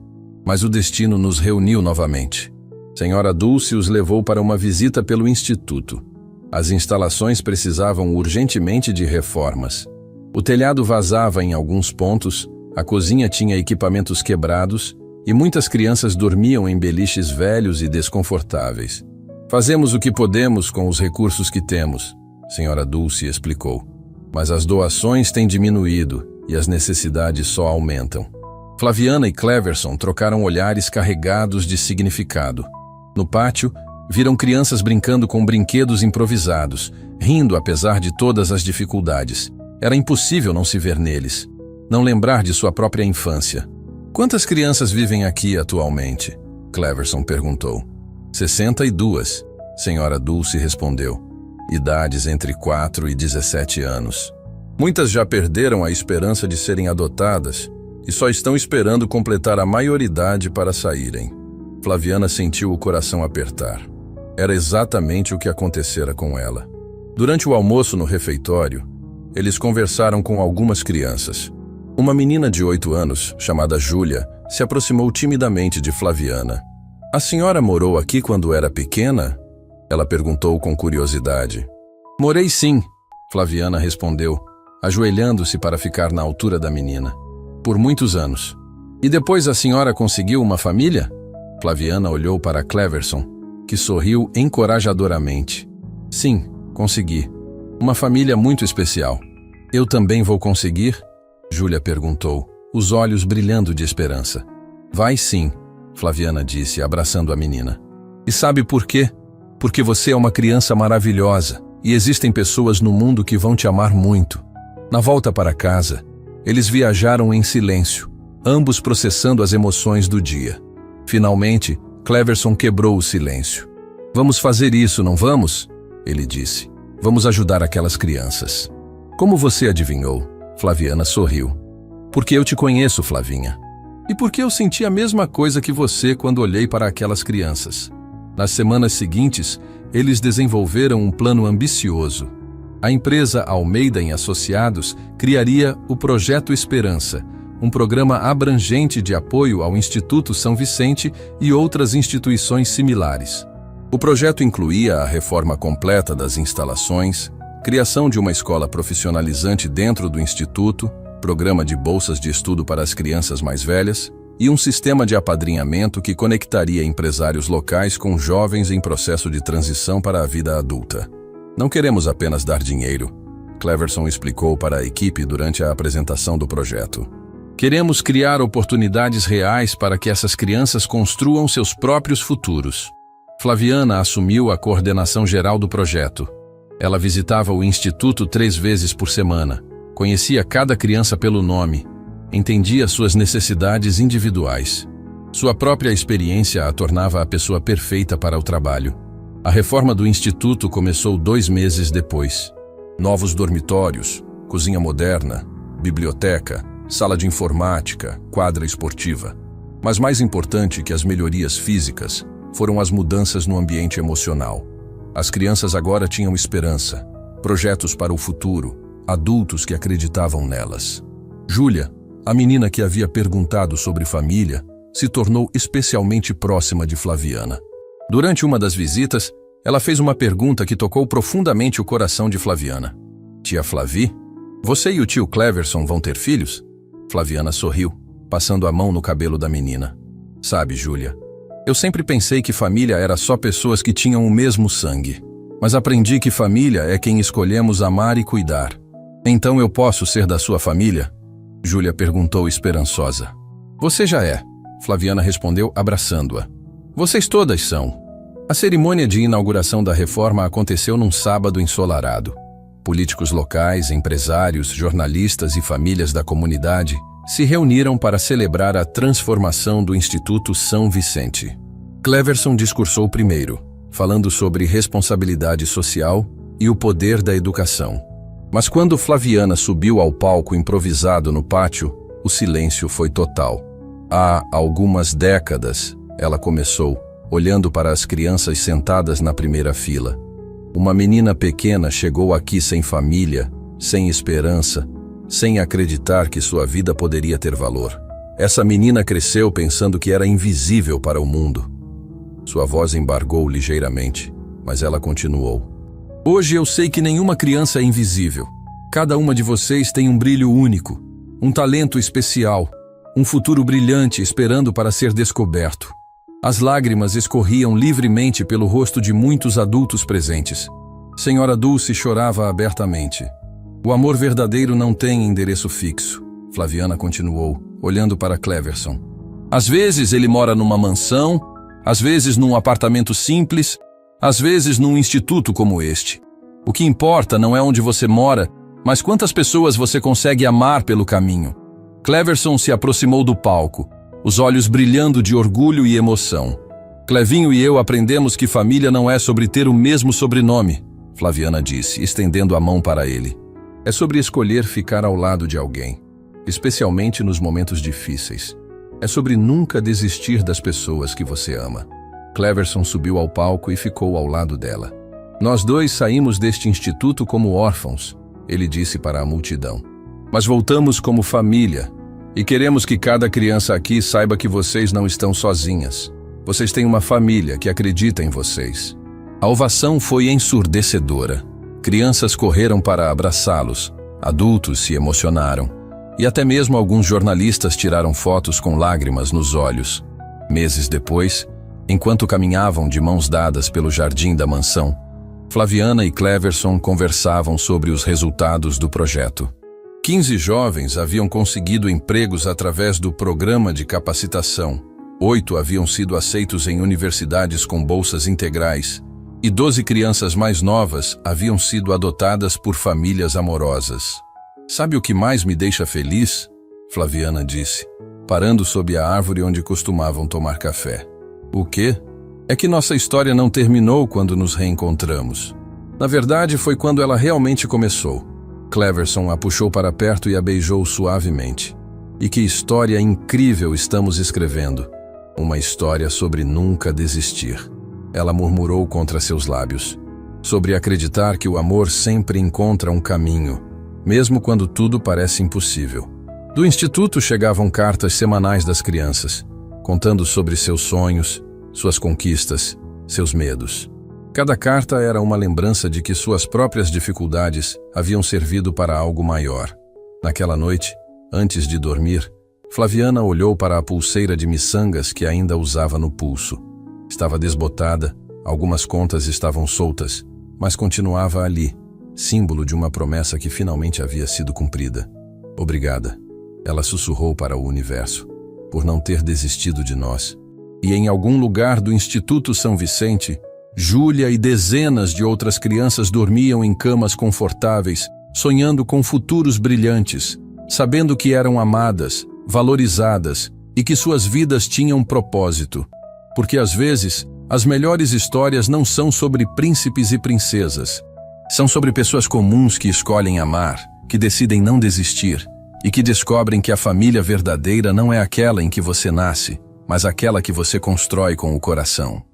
mas o destino nos reuniu novamente. Senhora Dulce os levou para uma visita pelo instituto. As instalações precisavam urgentemente de reformas. O telhado vazava em alguns pontos, a cozinha tinha equipamentos quebrados e muitas crianças dormiam em beliches velhos e desconfortáveis. Fazemos o que podemos com os recursos que temos, Senhora Dulce explicou. Mas as doações têm diminuído e as necessidades só aumentam. Flaviana e Cleverson trocaram olhares carregados de significado. No pátio, viram crianças brincando com brinquedos improvisados, rindo apesar de todas as dificuldades. Era impossível não se ver neles, não lembrar de sua própria infância. Quantas crianças vivem aqui atualmente? Cleverson perguntou. 62, Senhora Dulce respondeu. Idades entre 4 e 17 anos. Muitas já perderam a esperança de serem adotadas e só estão esperando completar a maioridade para saírem. Flaviana sentiu o coração apertar. Era exatamente o que acontecera com ela. Durante o almoço no refeitório, eles conversaram com algumas crianças. Uma menina de 8 anos, chamada Júlia, se aproximou timidamente de Flaviana. A senhora morou aqui quando era pequena? Ela perguntou com curiosidade. Morei sim, Flaviana respondeu, ajoelhando-se para ficar na altura da menina. Por muitos anos. E depois a senhora conseguiu uma família? Flaviana olhou para Cleverson, que sorriu encorajadoramente. Sim, consegui. Uma família muito especial. Eu também vou conseguir? Júlia perguntou, os olhos brilhando de esperança. Vai sim, Flaviana disse, abraçando a menina. E sabe por quê? Porque você é uma criança maravilhosa e existem pessoas no mundo que vão te amar muito. Na volta para casa, eles viajaram em silêncio, ambos processando as emoções do dia. Finalmente, Cleverson quebrou o silêncio. Vamos fazer isso, não vamos? Ele disse. Vamos ajudar aquelas crianças. Como você adivinhou? Flaviana sorriu. Porque eu te conheço, Flavinha. E porque eu senti a mesma coisa que você quando olhei para aquelas crianças. Nas semanas seguintes, eles desenvolveram um plano ambicioso. A empresa Almeida e Associados criaria o Projeto Esperança, um programa abrangente de apoio ao Instituto São Vicente e outras instituições similares. O projeto incluía a reforma completa das instalações, criação de uma escola profissionalizante dentro do Instituto, programa de bolsas de estudo para as crianças mais velhas e um sistema de apadrinhamento que conectaria empresários locais com jovens em processo de transição para a vida adulta. Não queremos apenas dar dinheiro, Cleverson explicou para a equipe durante a apresentação do projeto. Queremos criar oportunidades reais para que essas crianças construam seus próprios futuros. Flaviana assumiu a coordenação geral do projeto. Ela visitava o instituto 3 vezes por semana, conhecia cada criança pelo nome, entendia suas necessidades individuais. Sua própria experiência a tornava a pessoa perfeita para o trabalho. A reforma do instituto começou 2 meses depois. Novos dormitórios, cozinha moderna, biblioteca, sala de informática, quadra esportiva. Mas mais importante que as melhorias físicas foram as mudanças no ambiente emocional. As crianças agora tinham esperança, projetos para o futuro, adultos que acreditavam nelas. Júlia, a menina que havia perguntado sobre família, se tornou especialmente próxima de Flaviana. Durante uma das visitas, ela fez uma pergunta que tocou profundamente o coração de Flaviana. Tia Flavi, você e o tio Cleverson vão ter filhos? Flaviana sorriu, passando a mão no cabelo da menina. Sabe, Júlia, eu sempre pensei que família era só pessoas que tinham o mesmo sangue. Mas aprendi que família é quem escolhemos amar e cuidar. Então eu posso ser da sua família? Júlia perguntou esperançosa. Você já é, Flaviana respondeu abraçando-a. Vocês todas são. A cerimônia de inauguração da reforma aconteceu num sábado ensolarado. Políticos locais, empresários, jornalistas e famílias da comunidade se reuniram para celebrar a transformação do Instituto São Vicente. Cleverson discursou primeiro, falando sobre responsabilidade social e o poder da educação. Mas quando Flaviana subiu ao palco improvisado no pátio, o silêncio foi total. Há algumas décadas, ela começou, olhando para as crianças sentadas na primeira fila. Uma menina pequena chegou aqui sem família, sem esperança, sem acreditar que sua vida poderia ter valor. Essa menina cresceu pensando que era invisível para o mundo. Sua voz embargou ligeiramente, mas ela continuou. Hoje eu sei que nenhuma criança é invisível. Cada uma de vocês tem um brilho único, um talento especial, um futuro brilhante esperando para ser descoberto. As lágrimas escorriam livremente pelo rosto de muitos adultos presentes. Senhora Dulce chorava abertamente. O amor verdadeiro não tem endereço fixo, Flaviana continuou, olhando para Cleverson. Às vezes ele mora numa mansão, às vezes num apartamento simples, às vezes num instituto como este. O que importa não é onde você mora, mas quantas pessoas você consegue amar pelo caminho. Cleverson se aproximou do palco, os olhos brilhando de orgulho e emoção. Clevinho e eu aprendemos que família não é sobre ter o mesmo sobrenome, Flaviana disse, estendendo a mão para ele. É sobre escolher ficar ao lado de alguém, especialmente nos momentos difíceis. É sobre nunca desistir das pessoas que você ama. Cleverson subiu ao palco e ficou ao lado dela. Nós dois saímos deste instituto como órfãos, ele disse para a multidão. Mas voltamos como família, e queremos que cada criança aqui saiba que vocês não estão sozinhas. Vocês têm uma família que acredita em vocês. A ovação foi ensurdecedora. Crianças correram para abraçá-los, adultos se emocionaram, e até mesmo alguns jornalistas tiraram fotos com lágrimas nos olhos. Meses depois, enquanto caminhavam de mãos dadas pelo jardim da mansão, Flaviana e Cleverson conversavam sobre os resultados do projeto. 15 jovens haviam conseguido empregos através do programa de capacitação, 8 haviam sido aceitos em universidades com bolsas integrais, e 12 crianças mais novas haviam sido adotadas por famílias amorosas. Sabe o que mais me deixa feliz? Flaviana disse, parando sob a árvore onde costumavam tomar café. O quê? É que nossa história não terminou quando nos reencontramos. Na verdade, foi quando ela realmente começou. Cleverson a puxou para perto e a beijou suavemente. E que história incrível estamos escrevendo. Uma história sobre nunca desistir. Ela murmurou contra seus lábios. Sobre acreditar que o amor sempre encontra um caminho, mesmo quando tudo parece impossível. Do instituto chegavam cartas semanais das crianças, contando sobre seus sonhos, suas conquistas, seus medos. Cada carta era uma lembrança de que suas próprias dificuldades haviam servido para algo maior. Naquela noite, antes de dormir, Flaviana olhou para a pulseira de miçangas que ainda usava no pulso. Estava desbotada, algumas contas estavam soltas, mas continuava ali, símbolo de uma promessa que finalmente havia sido cumprida. Obrigada, ela sussurrou para o universo, por não ter desistido de nós. E em algum lugar do Instituto São Vicente, Júlia e dezenas de outras crianças dormiam em camas confortáveis, sonhando com futuros brilhantes, sabendo que eram amadas, valorizadas e que suas vidas tinham propósito. Porque às vezes, as melhores histórias não são sobre príncipes e princesas. São sobre pessoas comuns que escolhem amar, que decidem não desistir e que descobrem que a família verdadeira não é aquela em que você nasce, mas aquela que você constrói com o coração.